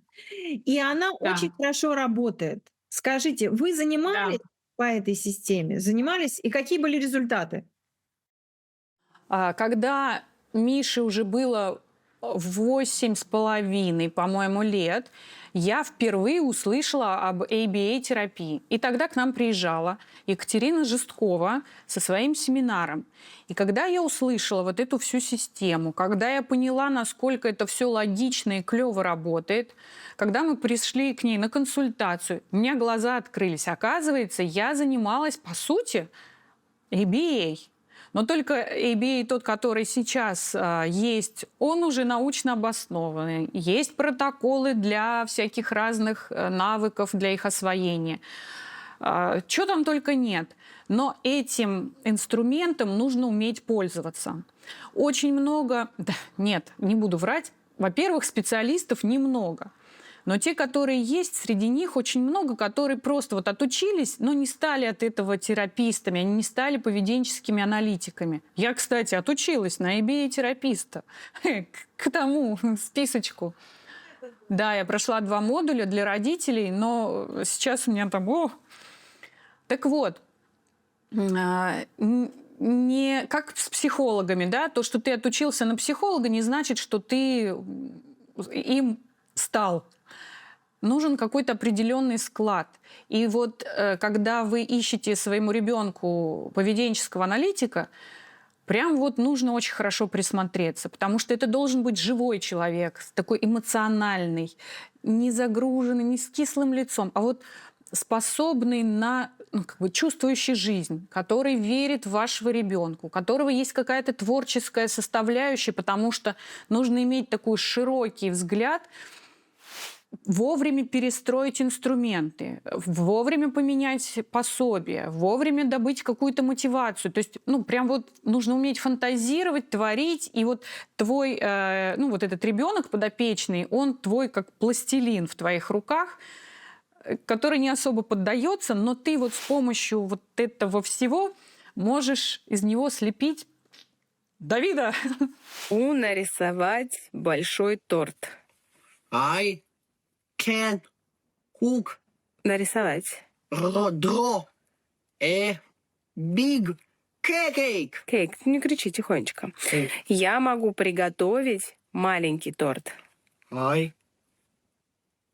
И она очень хорошо работает. Скажите, вы занимались по этой системе? Занимались? И какие были результаты? Когда Мише уже было 8,5, по-моему, лет, я впервые услышала об ABA-терапии. И тогда к нам приезжала Екатерина Жесткова со своим семинаром. И когда я услышала вот эту всю систему, когда я поняла, насколько это все логично и клево работает, когда мы пришли к ней на консультацию, у меня глаза открылись. Оказывается, я занималась, по сути, ABA. Но только ABA, тот, который сейчас есть, он уже научно обоснованный. Есть протоколы для всяких разных навыков, для их освоения. Чего там только нет. Но этим инструментом нужно уметь пользоваться. Очень много... Нет, не буду врать. Во-первых, специалистов немного. Но те, которые есть, среди них очень много, которые просто отучились, но не стали от этого терапистами, они не стали поведенческими аналитиками. Я, кстати, отучилась на ABA-тераписта к тому списочку. Да, я прошла 2 модуля для родителей, но сейчас у меня там... Так вот, не как с психологами, да, то, что ты отучился на психолога, не значит, что ты им стал. Нужен какой-то определенный склад. И когда вы ищете своему ребенку поведенческого аналитика, прям нужно очень хорошо присмотреться, потому что это должен быть живой человек, такой эмоциональный, не загруженный, не с кислым лицом, а способный на чувствующий жизнь, который верит в вашего ребенка, у которого есть какая-то творческая составляющая, потому что нужно иметь такой широкий взгляд, вовремя перестроить инструменты, вовремя поменять пособие, вовремя добыть какую-то мотивацию. То есть, нужно уметь фантазировать, творить. И твой, этот ребенок подопечный, он твой как пластилин в твоих руках, который не особо поддается, но ты с помощью этого всего можешь из него слепить Давида. Нарисовать большой торт. I can cook. Нарисовать. Draw a big cake. Кейк, не кричи, тихонечко. Я могу приготовить маленький торт. I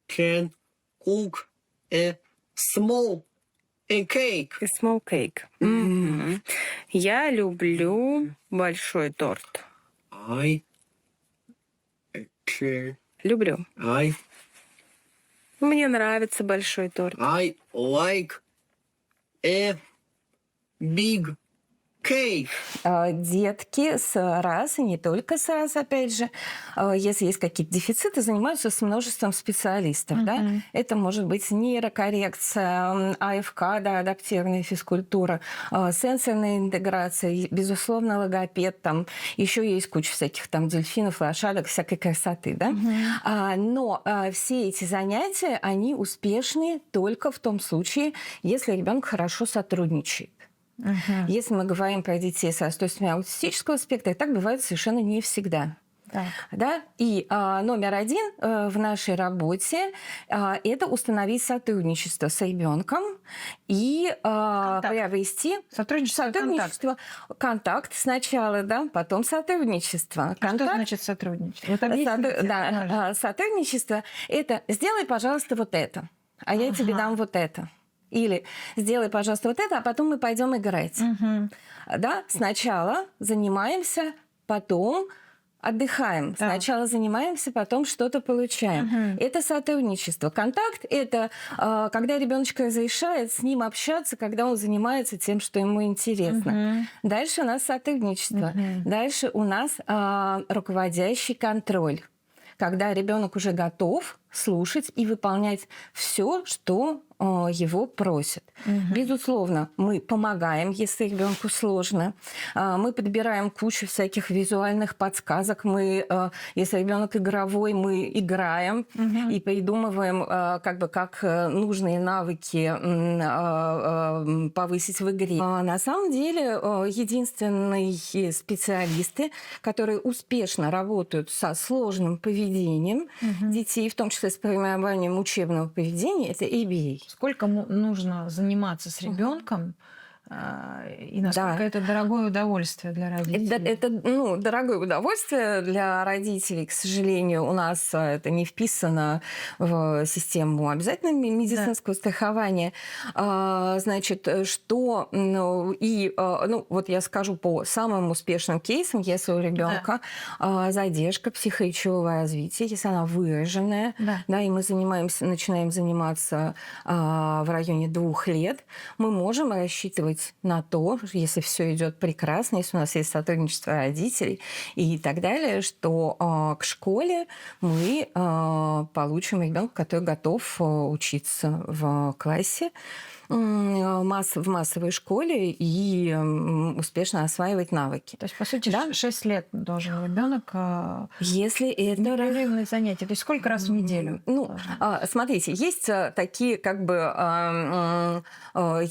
can cook a small cake. Small cake. Мгм. Я люблю большой торт. I can. Люблю. I Мне нравится большой торт. like a big cake. Детки и не только опять же, если есть какие-то дефициты, занимаются с множеством специалистов. Да? Это может быть нейрокоррекция, АФК, адаптивная физкультура, сенсорная интеграция, безусловно, логопед. Там еще есть куча всяких дельфинов, лошадок, всякой красоты. Да? Но все эти занятия, они успешны только в том случае, если ребенок хорошо сотрудничает. Если мы говорим про детей с расстройствами аутистического спектра, так бывает совершенно не всегда. Да? И номер 1 в нашей работе это установить сотрудничество с ребенком и провести сотрудничество, контакт сначала, потом сотрудничество. Что значит сотрудничество? Сотрудничество – это «сделай, пожалуйста, вот это, а я тебе дам вот это». Или «сделай, пожалуйста, вот это, а потом мы пойдем играть». Да? Сначала занимаемся, потом отдыхаем. Сначала занимаемся, потом что-то получаем. Это сотрудничество. Контакт – это когда ребеночек разрешает с ним общаться, когда он занимается тем, что ему интересно. Дальше у нас сотрудничество. Дальше у нас руководящий контроль. Когда ребенок уже готов слушать и выполнять все, что его просят. Безусловно, мы помогаем, если ребенку сложно. Мы подбираем кучу всяких визуальных подсказок. Мы, если ребенок игровой, мы играем и придумываем, как нужные навыки повысить в игре. На самом деле, единственные специалисты, которые успешно работают со сложным поведением детей, в том числе с формированием учебного поведения, это ABA. Сколько нужно заниматься с ребенком и насколько это дорогое удовольствие для родителей? Это дорогое удовольствие для родителей. К сожалению, у нас это не вписано в систему обязательного медицинского страхования. Значит, что... вот я скажу по самым успешным кейсам, если у ребенка задержка психоречевого развития, если она выраженная, и мы начинаем заниматься в районе 2 лет, мы можем рассчитывать на то, если все идет прекрасно, если у нас есть сотрудничество родителей и так далее, что к школе мы получим ребенка, который готов учиться в классе, в массовой школе и успешно осваивать навыки. То есть, по сути, 6 лет должен ребенок если это непрерывные занятия. То есть сколько раз в неделю? Смотрите, есть такие,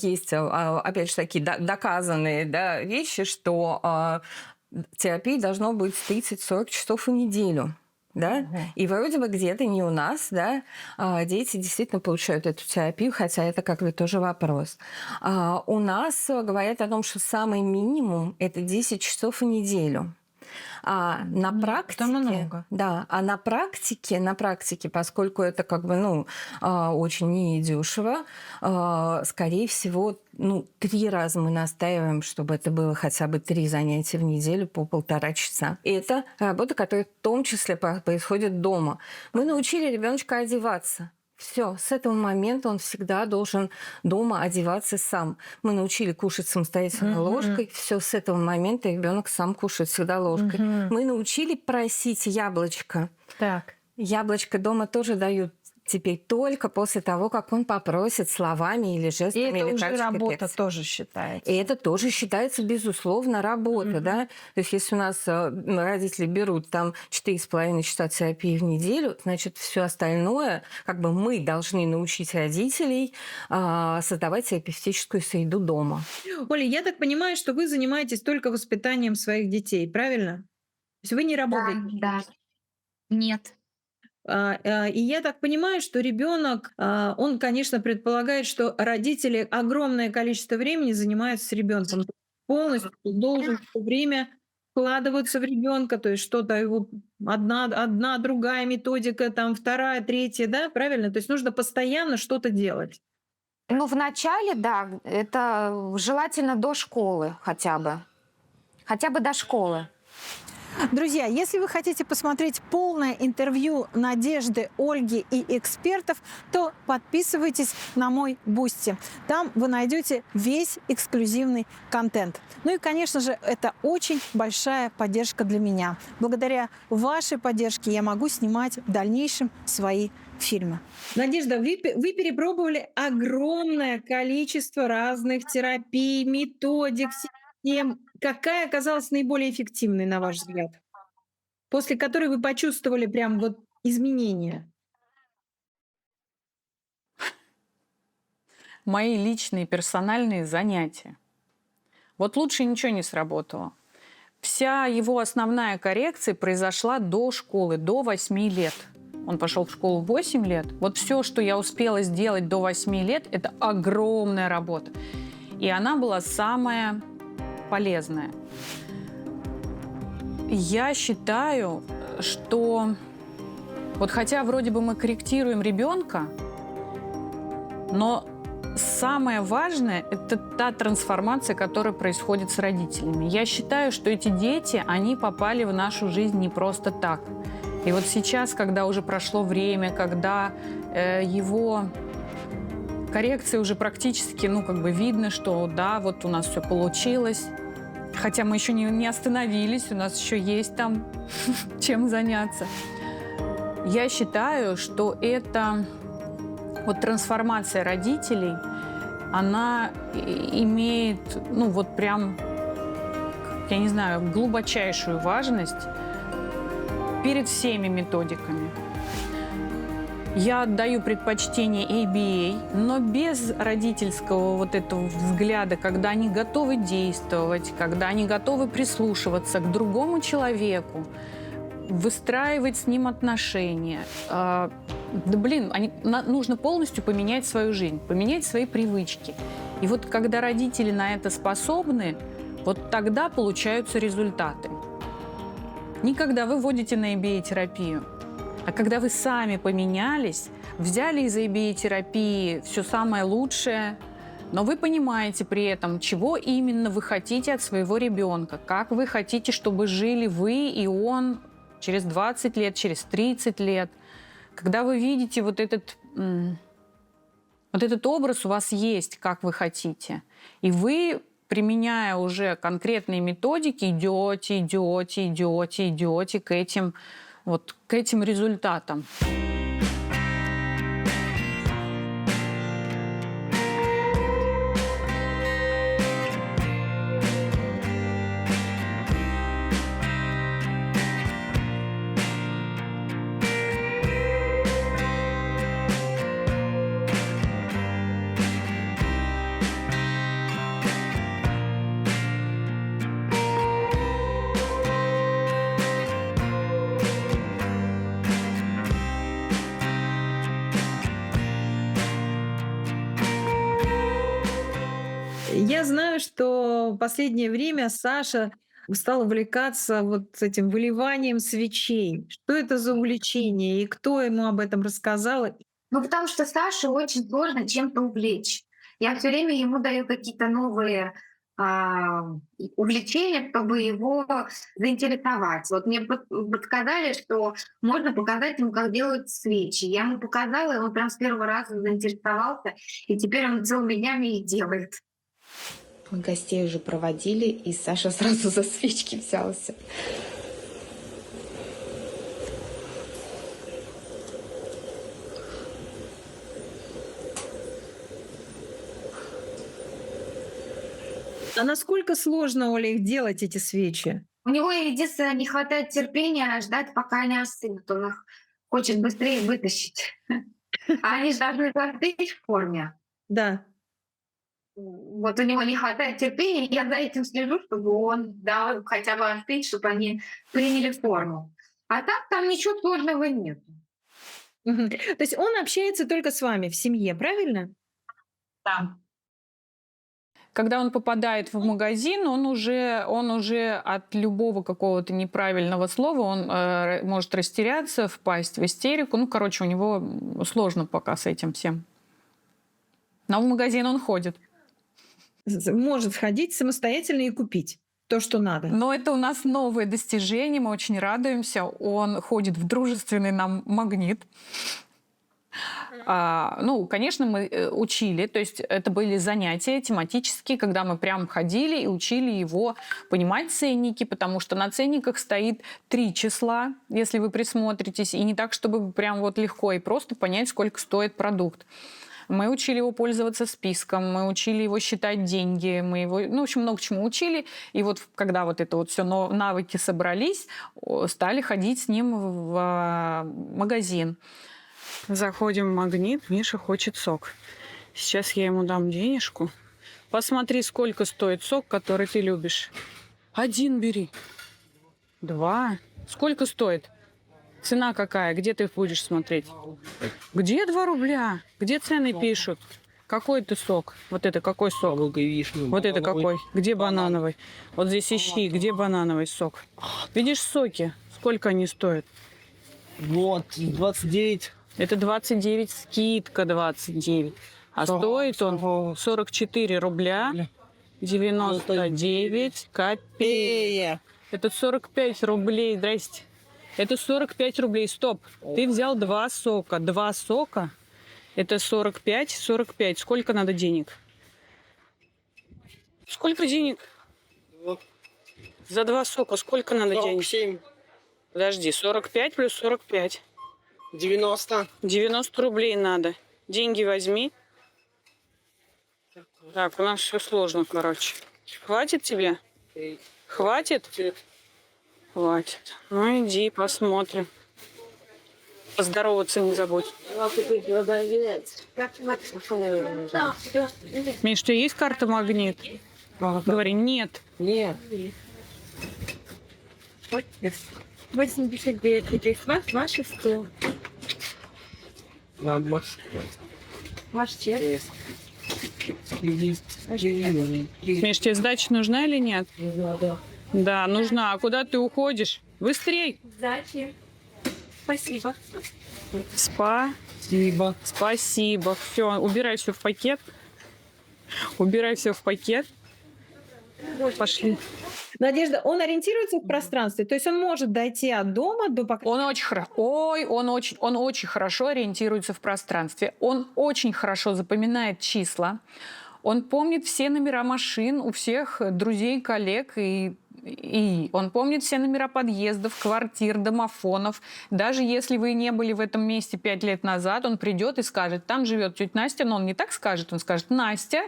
есть, опять же, такие доказанные вещи, что терапии должно быть 30-40 часов в неделю. И вроде бы где-то не у нас, дети действительно получают эту терапию, хотя это тоже вопрос. У нас говорят о том, что самый минимум – это 10 часов в неделю. На практике, много. На практике, поскольку это очень недешево, скорее всего, 3 раза мы настаиваем, чтобы это было хотя бы 3 занятия в неделю по 1,5 часа. И это работа, которая в том числе происходит дома. Мы научили ребеночка одеваться. Все, с этого момента он всегда должен дома одеваться сам. Мы научили кушать самостоятельно ложкой. Все, с этого момента ребенок сам кушает всегда ложкой. Мы научили просить яблочко. Яблочко дома тоже дают теперь только после того, как он попросит словами или жестами. И это или уже работа тоже считается. И это тоже считается, безусловно, работа. То есть если у нас родители берут 4,5 часа терапии в неделю, значит, все остальное, мы должны научить родителей создавать терапевтическую среду дома. Оля, я так понимаю, что вы занимаетесь только воспитанием своих детей, правильно? То есть вы не работаете? Да. Нет. И я так понимаю, что ребенок, он, конечно, предполагает, что родители огромное количество времени занимаются с ребенком. Полностью должен все время вкладываться в ребенка, то есть что-то его одна, другая методика, вторая, третья, правильно? То есть нужно постоянно что-то делать. Вначале, это желательно до школы хотя бы до школы. Друзья, если вы хотите посмотреть полное интервью Надежды, Ольги и экспертов, то подписывайтесь на мой Бусти. Там вы найдете весь эксклюзивный контент. И, конечно же, это очень большая поддержка для меня. Благодаря вашей поддержке я могу снимать в дальнейшем свои фильмы. Надежда, вы перепробовали огромное количество разных терапий, методик, систем. Какая оказалась наиболее эффективной, на ваш взгляд? После которой вы почувствовали прям изменения? Мои личные персональные занятия. Лучше ничего не сработало. Вся его основная коррекция произошла до школы, до 8 лет. Он пошел в школу в 8 лет. Все, что я успела сделать до 8 лет, это огромная работа. И она была самая полезная. Я считаю, что хотя вроде бы мы корректируем ребенка, но самое важное – это та трансформация, которая происходит с родителями. Я считаю, что эти дети, они попали в нашу жизнь не просто так. И вот сейчас, когда уже прошло время, когда его коррекция уже практически, видно, что да, вот у нас все получилось. Хотя мы еще не остановились, у нас еще есть там чем заняться. Я считаю, что это вот трансформация родителей, она имеет, прям, я не знаю, глубочайшую важность перед всеми методиками. Я отдаю предпочтение ABA, но без родительского вот этого взгляда, когда они готовы действовать, когда они готовы прислушиваться к другому человеку, выстраивать с ним отношения. Нужно полностью поменять свою жизнь, поменять свои привычки. И вот когда родители на это способны, вот тогда получаются результаты. Не когда вы вводите на ABA-терапию, а когда вы сами поменялись, взяли из ABA-терапии все самое лучшее, но вы понимаете при этом, чего именно вы хотите от своего ребенка, как вы хотите, чтобы жили вы и он через 20 лет, через 30 лет. Когда вы видите вот этот образ у вас есть, как вы хотите, и вы, применяя уже конкретные методики, идете к этим результатам. Я знаю, что в последнее время Саша стал увлекаться вот этим выливанием свечей. Что это за увлечение и кто ему об этом рассказал? Потому что Саше очень сложно чем-то увлечь. Я все время ему даю какие-то новые увлечения, чтобы его заинтересовать. Вот мне подсказали, что можно показать ему, как делают свечи. Я ему показала, и он прям с первого раза заинтересовался, и теперь он целыми днями их делает. Мы гостей уже проводили, и Саша сразу за свечки взялся. А насколько сложно, Оля, их делать, эти свечи? У него единственное не хватает терпения ждать, пока они остынут. Он их хочет быстрее вытащить. А они же должны застыть в форме. Да. Вот у него не хватает терпения, я за этим слежу, чтобы он дал хотя бы остыть, чтобы они приняли форму. А так там ничего сложного нет. То есть он общается только с вами в семье, правильно? Да. Когда он попадает в магазин, он уже от любого какого-то неправильного слова он может растеряться, впасть в истерику. У него сложно пока с этим всем. Но в магазин он ходит. Может ходить самостоятельно и купить то, что надо. Но это у нас новое достижение, мы очень радуемся. Он ходит в дружественный нам Магнит. Конечно, мы учили, то есть это были занятия тематические, когда мы прям ходили и учили его понимать ценники, потому что на ценниках стоит 3 числа, если вы присмотритесь, и не так, чтобы прям вот легко и просто понять, сколько стоит продукт. Мы учили его пользоваться списком, мы учили его считать деньги, мы его, в общем, много чему учили. И вот когда вот это вот все навыки собрались, стали ходить с ним в магазин. Заходим в Магнит, Миша хочет сок. Сейчас я ему дам денежку. Посмотри, сколько стоит сок, который ты любишь. 1 бери. 2. Сколько стоит? Цена какая? Где ты будешь смотреть? Где 2 рубля? Где цены пишут? Какой ты сок? Вот это какой сок? Вот это какой? Где банановый? Вот здесь ищи, где банановый сок? Видишь соки? Сколько они стоят? Вот, 29. Это 29, скидка 29. А стоит он 44 рубля 99 копеек. Это 45 рублей, здрасте. Это 45 рублей, стоп. Ты взял 2 сока. 2 сока, это 45. Сколько надо денег? Сколько денег? За 2 сока сколько надо денег? 7. Подожди, 45 плюс 45. 90. 90 рублей надо. Деньги возьми. Так, у нас все сложно, короче. Хватит тебе? Хватит? Хватит. Ну иди, посмотрим. Поздороваться не забудь. Миш, у тебя есть карта магнит? Говори, нет. Нет. 89, ваши 100. Ваш чек. Миш, тебе сдача нужна или нет? Да, нужна. А куда ты уходишь? Быстрей! Сдачи. Спасибо. Спасибо. Спасибо. Все, убирай все в пакет. Убирай все в пакет. Пошли. Надежда, он ориентируется в пространстве, то есть он может дойти от дома до... Он очень хорошо ориентируется в пространстве. Он очень хорошо запоминает числа. Он помнит все номера машин у всех друзей, коллег, и он помнит все номера подъездов, квартир, домофонов. Даже если вы не были в этом месте 5 лет назад, он придет и скажет, там живет тетя Настя, но он не так скажет, он скажет, Настя,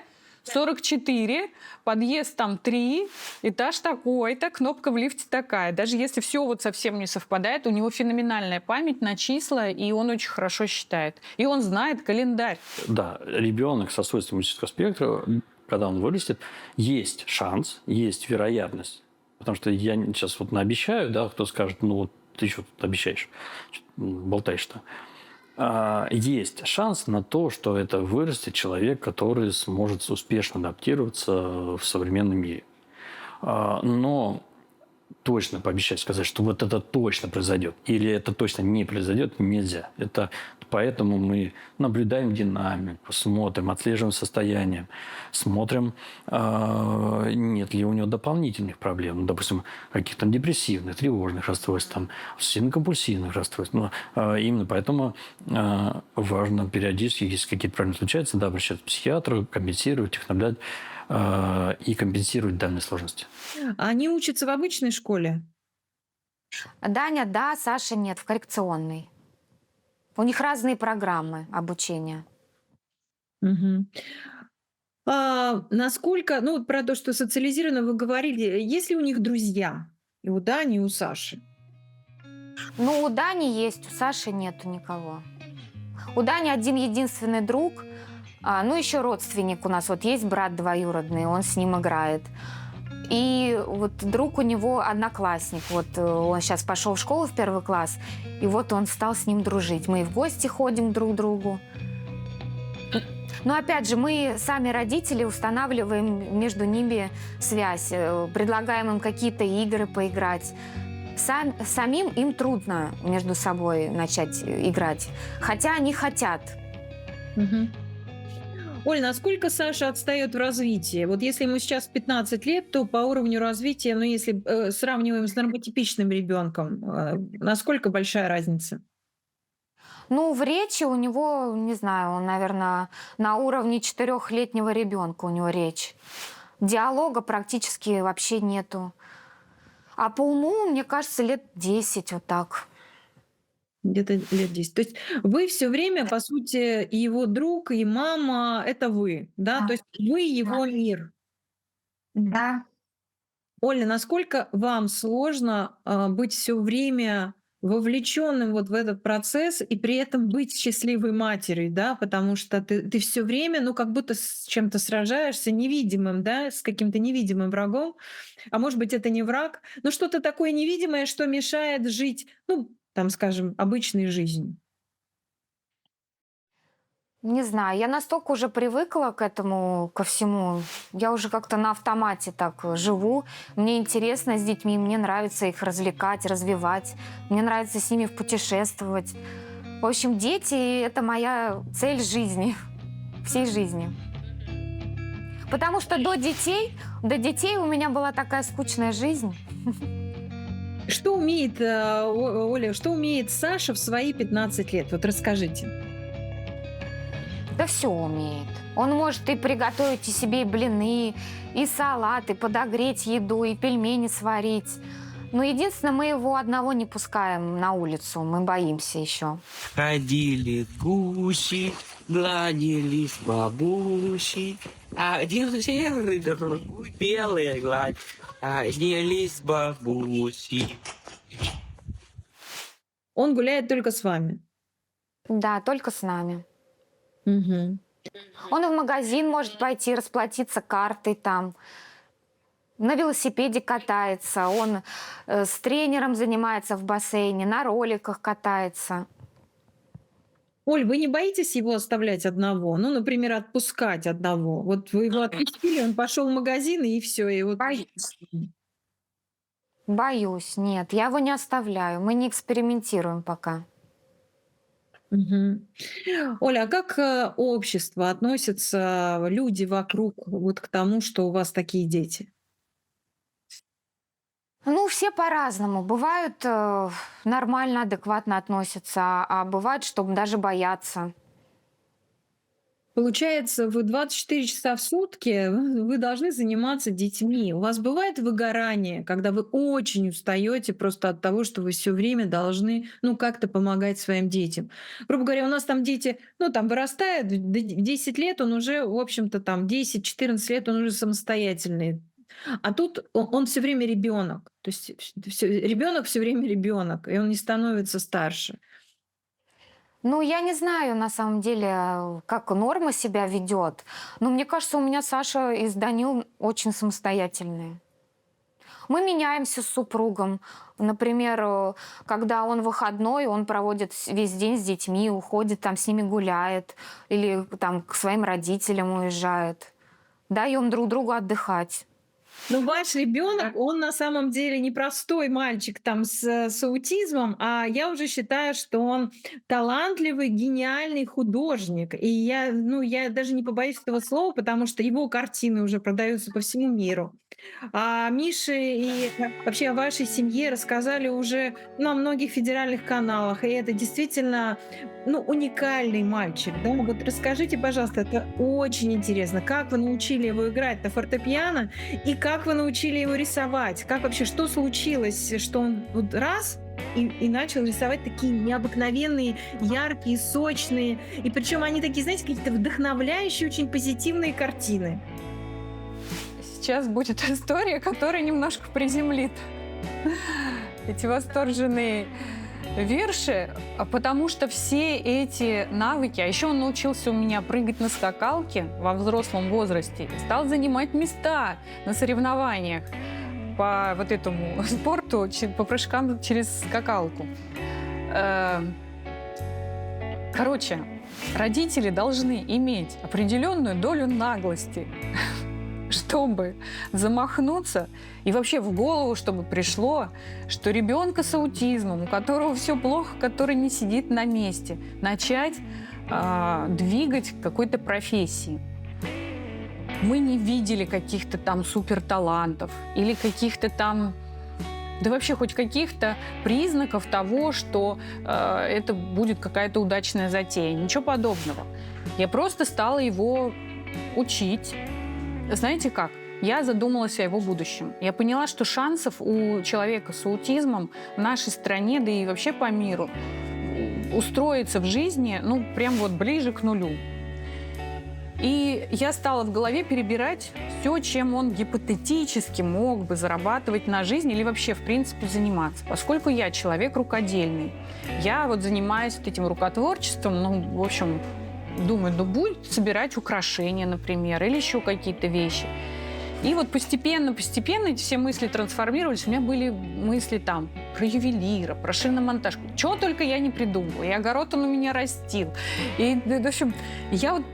44, подъезд там 3, этаж такой-то, кнопка в лифте такая. Даже если все вот совсем не совпадает, у него феноменальная память на числа, и он очень хорошо считает. И он знает календарь. Да, ребенок со свойством аутического спектра, когда он вырастет, есть шанс, есть вероятность. Потому что я сейчас вот наобещаю, да, кто скажет, ну вот ты что тут обещаешь, болтаешь-то. Есть шанс на то, что это вырастет человек, который сможет успешно адаптироваться в современном мире. Но точно пообещать, сказать, что вот это точно произойдет или это точно не произойдет, нельзя. Это поэтому мы наблюдаем динамику, смотрим, отслеживаем состояние, смотрим, нет ли у него дополнительных проблем, ну, допустим, каких-то депрессивных, тревожных расстройств, обсессивно-компульсивных расстройств. Но именно поэтому важно периодически, если какие-то проблемы случаются, да, обращаться к психиатру, компенсировать их, наблюдать и компенсировать данные сложности. Они учатся в обычной школе? Даня, да, Саша нет, в коррекционной. У них разные программы обучения. Угу. Насколько, ну, вот про то, что социализировано, вы говорили, есть ли у них друзья? И у Дани, и у Саши? Ну, у Дани есть, у Саши нету никого. У Дани один единственный друг, ну, еще родственник у нас. Вот есть брат двоюродный, он с ним играет. И вот друг у него одноклассник. Вот он сейчас пошел в школу в 1 класс, и вот он стал с ним дружить. Мы и в гости ходим друг к другу. Но опять же, мы сами, родители, устанавливаем между ними связь, предлагаем им какие-то игры поиграть. Самим им трудно между собой начать играть, хотя они хотят. Угу. Оль, насколько Саша отстает в развитии? Вот если ему сейчас 15 лет, то по уровню развития, ну, если сравниваем с нормотипичным ребенком, насколько большая разница? Ну, в речи у него, не знаю, он, наверное, на уровне 4-летнего ребенка у него речь. Диалога практически вообще нету. А по уму, мне кажется, лет 10 вот так. Где-то лет 10. То есть вы все время, по сути, и его друг, и мама — это вы, да? Да. То есть вы его мир. Да. Оля, насколько вам сложно быть все время вовлеченным вот в этот процесс и при этом быть счастливой матерью, да? Потому что ты все время, ну, как будто с чем-то сражаешься невидимым, да, с каким-то невидимым врагом. А может быть, это не враг, но что-то такое невидимое, что мешает жить, ну, там, скажем, обычной жизнью. Не знаю, я настолько уже привыкла к этому, ко всему. Я уже как-то на автомате так живу. Мне интересно с детьми, мне нравится их развлекать, развивать. Мне нравится с ними путешествовать. В общем, дети — это моя цель жизни. всей жизни. Потому что до детей у меня была такая скучная жизнь. Что умеет, Оля, что умеет Саша в свои 15 лет? Вот расскажите. Да все умеет. Он может и приготовить и себе и блины, и салат, и подогреть еду, и пельмени сварить. Но единственное, мы его одного не пускаем на улицу, мы боимся еще. Ходили гуси, гладились бабуси, а девчонки белые гладь, а делись бабуси. Он гуляет только с вами? Да, только с нами. Угу. Он и в магазин может пойти, расплатиться картой там. На велосипеде катается, он с тренером занимается в бассейне, на роликах катается. Оль, вы не боитесь его оставлять одного? Ну, например, отпускать одного? Вот вы его отпустили, он пошел в магазин, и все. И вот... Боюсь, нет, я его не оставляю, мы не экспериментируем пока. Угу. Оля, а как общество относится, люди вокруг вот к тому, что у вас такие дети? Ну, все по-разному. Бывают нормально, адекватно относятся, а бывает, что даже боятся. Получается, вы 24 часа в сутки вы должны заниматься детьми. У вас бывает выгорание, когда вы очень устаете просто от того, что вы все время должны, ну, как-то помогать своим детям. Грубо говоря, у нас там дети, ну, там вырастают, в 10 лет он уже, в общем-то, там 10-14 лет он уже самостоятельный. А тут он все время ребенок. То есть ребенок все время ребенок, и он не становится старше. Ну, я не знаю, на самом деле, как Норма себя ведет. Но мне кажется, у меня Саша и Данил очень самостоятельные. Мы меняемся с супругом. Например, когда он выходной, он проводит весь день с детьми, уходит, там с ними гуляет. Или там к своим родителям уезжает. Даем друг другу отдыхать. Ну, ваш ребенок, он на самом деле не простой мальчик там с аутизмом, а я уже считаю, что он талантливый, гениальный художник. И я даже не побоюсь этого слова, потому что его картины уже продаются по всему миру. А Мише и вообще о вашей семье рассказали уже на многих федеральных каналах. И это действительно уникальный мальчик. Да? Вот расскажите, пожалуйста, это очень интересно. Как вы научили его играть на фортепиано и как вы научили его рисовать? Как вообще, что случилось, что он вот раз и начал рисовать такие необыкновенные, яркие, сочные. И причем они такие, знаете, какие-то вдохновляющие, очень позитивные картины. Сейчас будет история, которая немножко приземлит эти восторженные верши, потому что все эти навыки, а еще он научился у меня прыгать на скакалке во взрослом возрасте, стал занимать места на соревнованиях по вот этому спорту, по прыжкам через скакалку. Короче, родители должны иметь определенную долю наглости, чтобы замахнуться и вообще в голову, чтобы пришло, что ребенка с аутизмом, у которого все плохо, который не сидит на месте, начать двигать к какой-то профессии. Мы не видели каких-то там суперталантов или каких-то там, да вообще хоть каких-то признаков того, что это будет какая-то удачная затея. Ничего подобного. Я просто стала его учить. Знаете как? Я задумалась о его будущем. Я поняла, что шансов у человека с аутизмом в нашей стране, да и вообще по миру, устроиться в жизни, прям вот ближе к нулю. И я стала в голове перебирать все, чем он гипотетически мог бы зарабатывать на жизнь или вообще, в принципе, заниматься. Поскольку я человек рукодельный, я вот занимаюсь вот этим рукотворчеством, в общем, думаю, будет собирать украшения, например, или еще какие-то вещи. И вот постепенно эти все мысли трансформировались. У меня были мысли там про ювелира, про шиномонтаж. Чего только я не придумывала. И огород он у меня растил. И, в общем, я вот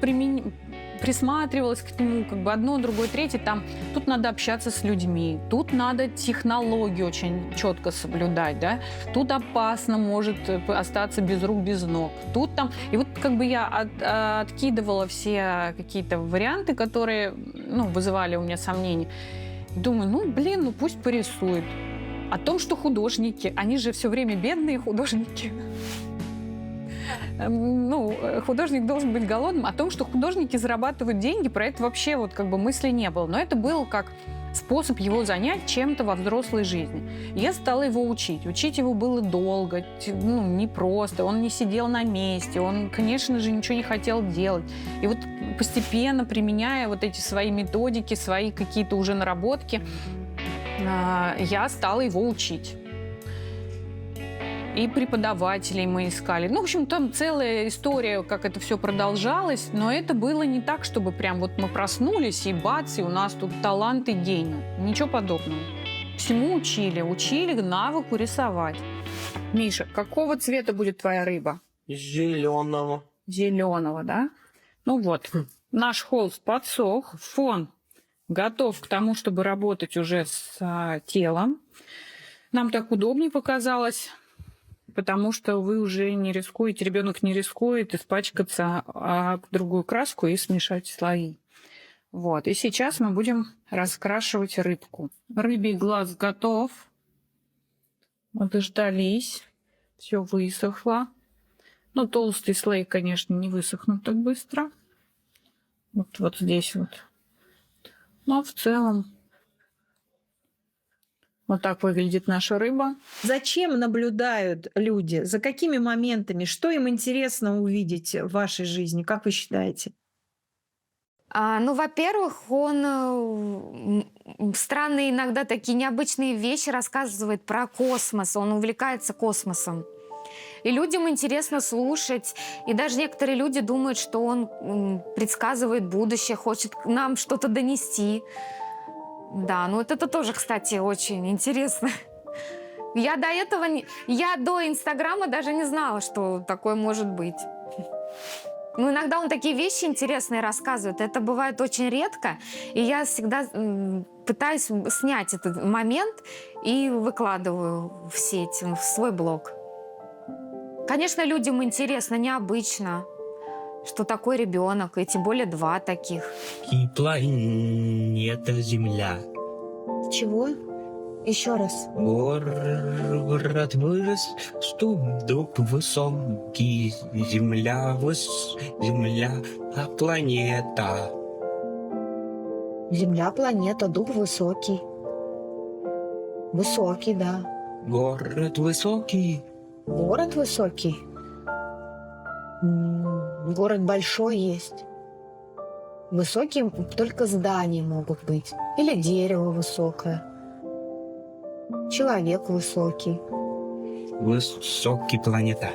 присматривалась к нему, как бы одно, другое, третье. Там, тут надо общаться с людьми, тут надо технологии очень четко соблюдать, да. Тут опасно может остаться без рук, без ног. Тут там... И вот как бы я откидывала все какие-то варианты, которые, ну, вызывали у меня сомнения. Думаю, ну, блин, ну пусть порисует. О том, что художники, они же все время бедные художники. Ну, художник должен быть голодным. О том, что художники зарабатывают деньги, про это вообще вот как бы мысли не было. Но это был как способ его занять чем-то во взрослой жизни. И я стала его учить. Учить его было долго, ну, непросто. Он не сидел на месте, он, конечно же, ничего не хотел делать. И вот постепенно, применяя вот эти свои методики, свои какие-то уже наработки, я стала его учить. И преподавателей мы искали. Ну, в общем, там целая история, как это все продолжалось, но это было не так, чтобы прям вот мы проснулись, и бац, и у нас тут талант и гений. Ничего подобного. Всему учили. Учили навыку рисовать. Миша, какого цвета будет твоя рыба? Зеленого. Зеленого, да? Ну вот, наш холст подсох, фон готов к тому, чтобы работать уже с телом. Нам так удобнее показалось, потому что вы уже не рискуете, ребенок не рискует испачкаться об другую краску и смешать слои. Вот, и сейчас мы будем раскрашивать рыбку. Рыбий глаз готов. Мы дождались. Все высохло. Ну, толстый слой, конечно, не высохнут так быстро. Вот здесь вот. Но в целом вот так выглядит наша рыба. Зачем наблюдают люди? За какими моментами? Что им интересно увидеть в вашей жизни? Как вы считаете? Ну, во-первых, он странные иногда такие необычные вещи рассказывает про космос. Он увлекается космосом. И людям интересно слушать. И даже некоторые люди думают, что он предсказывает будущее, хочет нам что-то донести. Да, ну это тоже, кстати, очень интересно. Я до Инстаграма даже не знала, что такое может быть. Ну, иногда он такие вещи интересные рассказывает. Это бывает очень редко. И я всегда пытаюсь снять этот момент и выкладываю в сеть, в свой блог. Конечно, людям интересно, необычно, что такой ребенок, и тем более 2 таких. И планета Земля. Чего? Еще раз. Город вырос, дуб высокий, земля, а планета. Земля, планета, дуб высокий. Высокий, да. Город высокий. Город высокий. Город большой есть. Высокие только здания могут быть. Или дерево высокое. Человек высокий. Высокий планета.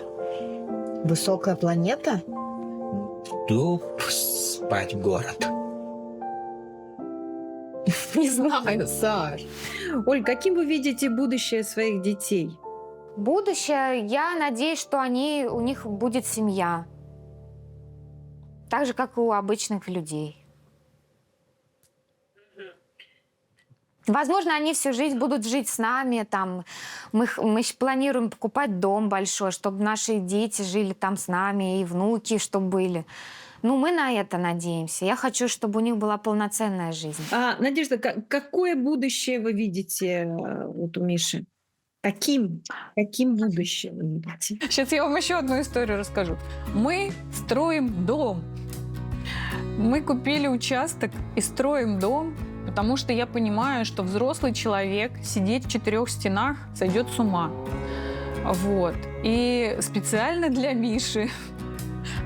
Высокая планета? Дуб спать город. Не знаю, Саш. Оль, каким вы видите будущее своих детей? Будущее, я надеюсь, что у них будет семья. Так же, как и у обычных людей. Возможно, они всю жизнь будут жить с нами. Там, мы планируем покупать дом большой, чтобы наши дети жили там с нами, и внуки, чтобы были. Ну, мы на это надеемся. Я хочу, чтобы у них была полноценная жизнь. Надежда, какое будущее вы видите вот у Миши? Каким будущее вы видите? Сейчас я вам еще одну историю расскажу. Мы строим дом. Мы купили участок и строим дом, потому что я понимаю, что взрослый человек сидеть в 4 стенах сойдет с ума. Вот. И специально для Миши,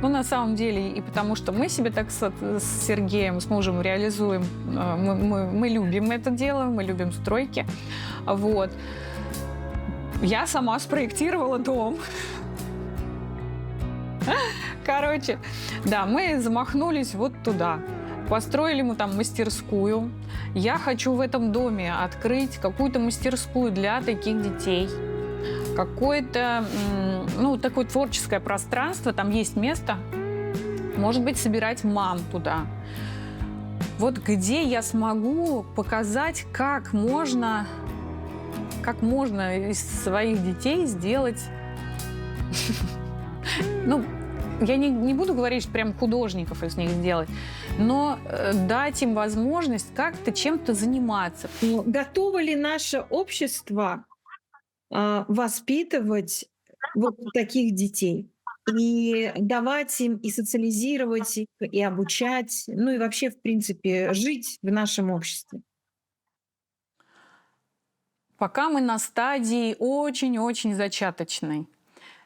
ну, на самом деле, и потому что мы себе так с Сергеем, с мужем реализуем, мы любим это дело, мы любим стройки. Вот. Я сама спроектировала дом. Короче, да, мы замахнулись вот туда. Построили мы там мастерскую. Я хочу в этом доме открыть какую-то мастерскую для таких детей. Какое-то, ну, такое творческое пространство. Там есть место. может быть, собирать мам туда. Вот где я смогу показать, как можно из своих детей сделать... Ну, я не буду говорить, что прям художников из них сделать, но дать им возможность как-то чем-то заниматься. Готово ли наше общество воспитывать вот таких детей? И давать им, и социализировать их, и обучать, ну и вообще, в принципе, жить в нашем обществе? Пока мы на стадии очень-очень зачаточной.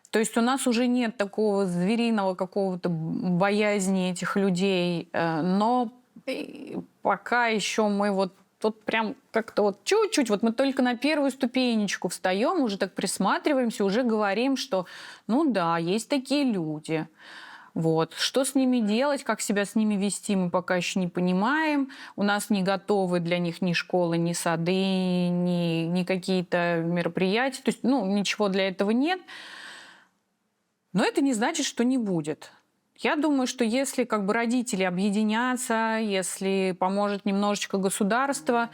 То есть у нас уже нет такого звериного какого-то боязни этих людей, но пока еще мы вот прям как-то вот чуть-чуть, вот мы только на первую ступенечку встаем, уже так присматриваемся, уже говорим, что ну да, есть такие люди. Вот. Что с ними делать, как себя с ними вести, мы пока еще не понимаем. У нас не готовы для них ни школы, ни сады, ни какие-то мероприятия. То есть, ну, ничего для этого нет. Но это не значит, что не будет. Я думаю, что если как бы родители объединятся, если поможет немножечко государство,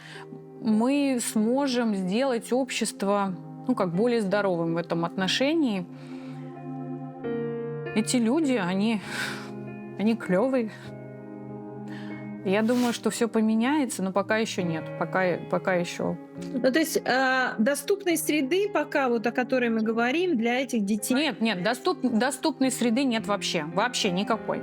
мы сможем сделать общество, ну, как более здоровым в этом отношении. Эти люди, они клевые. Я думаю, что все поменяется, но пока еще нет, пока еще. Ну, то есть доступной среды пока, вот о которой мы говорим, для этих детей... Нет, доступной среды нет вообще никакой.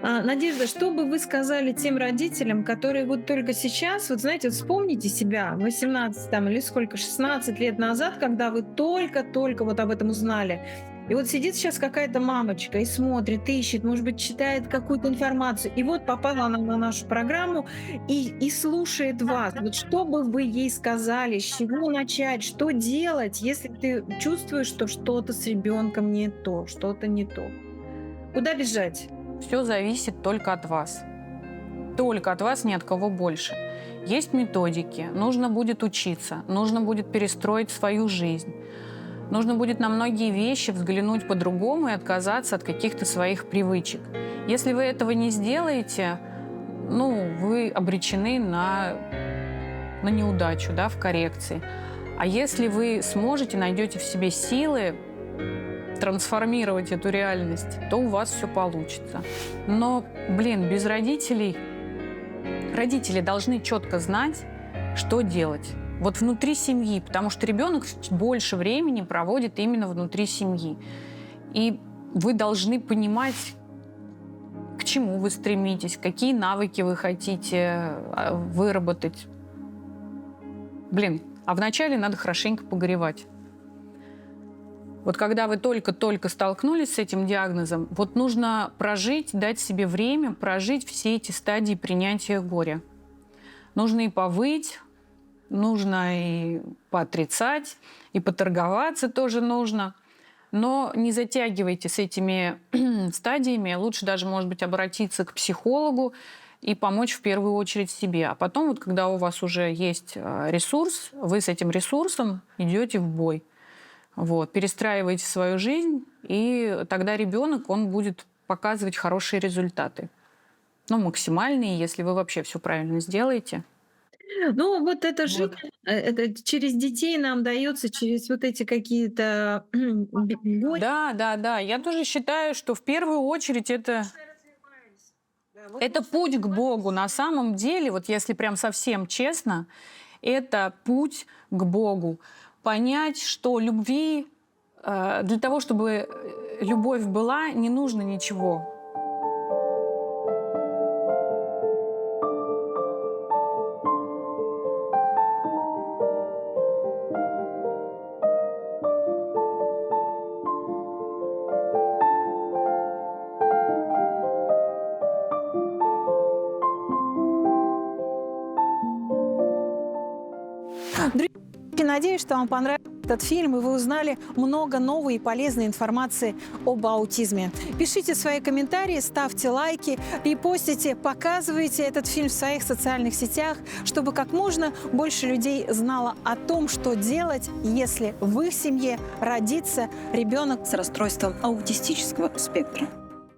Надежда, что бы вы сказали тем родителям, которые вот только сейчас, вот знаете, вот вспомните себя, 18 там, или сколько, 16 лет назад, когда вы только-только вот об этом узнали, и вот сидит сейчас какая-то мамочка и смотрит, ищет, может быть, читает какую-то информацию, и вот попала она на нашу программу и слушает вас. Вот что бы вы ей сказали, с чего начать, что делать, если ты чувствуешь, что что-то с ребенком не то, что-то не то? Куда бежать? Все зависит только от вас. Только от вас, ни от кого больше. Есть методики, нужно будет учиться, нужно будет перестроить свою жизнь. Нужно будет на многие вещи взглянуть по-другому и отказаться от каких-то своих привычек. Если вы этого не сделаете, ну, вы обречены на неудачу, да, в коррекции. А если вы сможете, найдете в себе силы трансформировать эту реальность, то у вас все получится. Но, без родителей... Родители должны четко знать, что делать. Вот внутри семьи, потому что ребенок больше времени проводит именно внутри семьи. И вы должны понимать, к чему вы стремитесь, какие навыки вы хотите выработать. А вначале надо хорошенько погоревать. Вот когда вы только-только столкнулись с этим диагнозом, вот нужно дать себе время прожить все эти стадии принятия горя. Нужно и повыть, нужно и поотрицать, и поторговаться тоже нужно. Но не затягивайте с этими стадиями. Лучше даже, может быть, обратиться к психологу и помочь в первую очередь себе. А потом, вот, когда у вас уже есть ресурс, вы с этим ресурсом идете в бой. Вот, перестраиваете свою жизнь, и тогда ребенок, он будет показывать хорошие результаты. Ну, максимальные, если вы вообще все правильно сделаете. Ну, вот это же это через детей нам дается, через вот эти какие-то... Да. Я тоже считаю, что в первую очередь это путь к Богу. На самом деле, вот если прям совсем честно, это путь к Богу. Понять, что любви, для того, чтобы любовь была, не нужно ничего. Надеюсь, что вам понравился этот фильм, и вы узнали много новой и полезной информации об аутизме. Пишите свои комментарии, ставьте лайки, репостите, показывайте этот фильм в своих социальных сетях, чтобы как можно больше людей знало о том, что делать, если в их семье родится ребенок с расстройством аутистического спектра.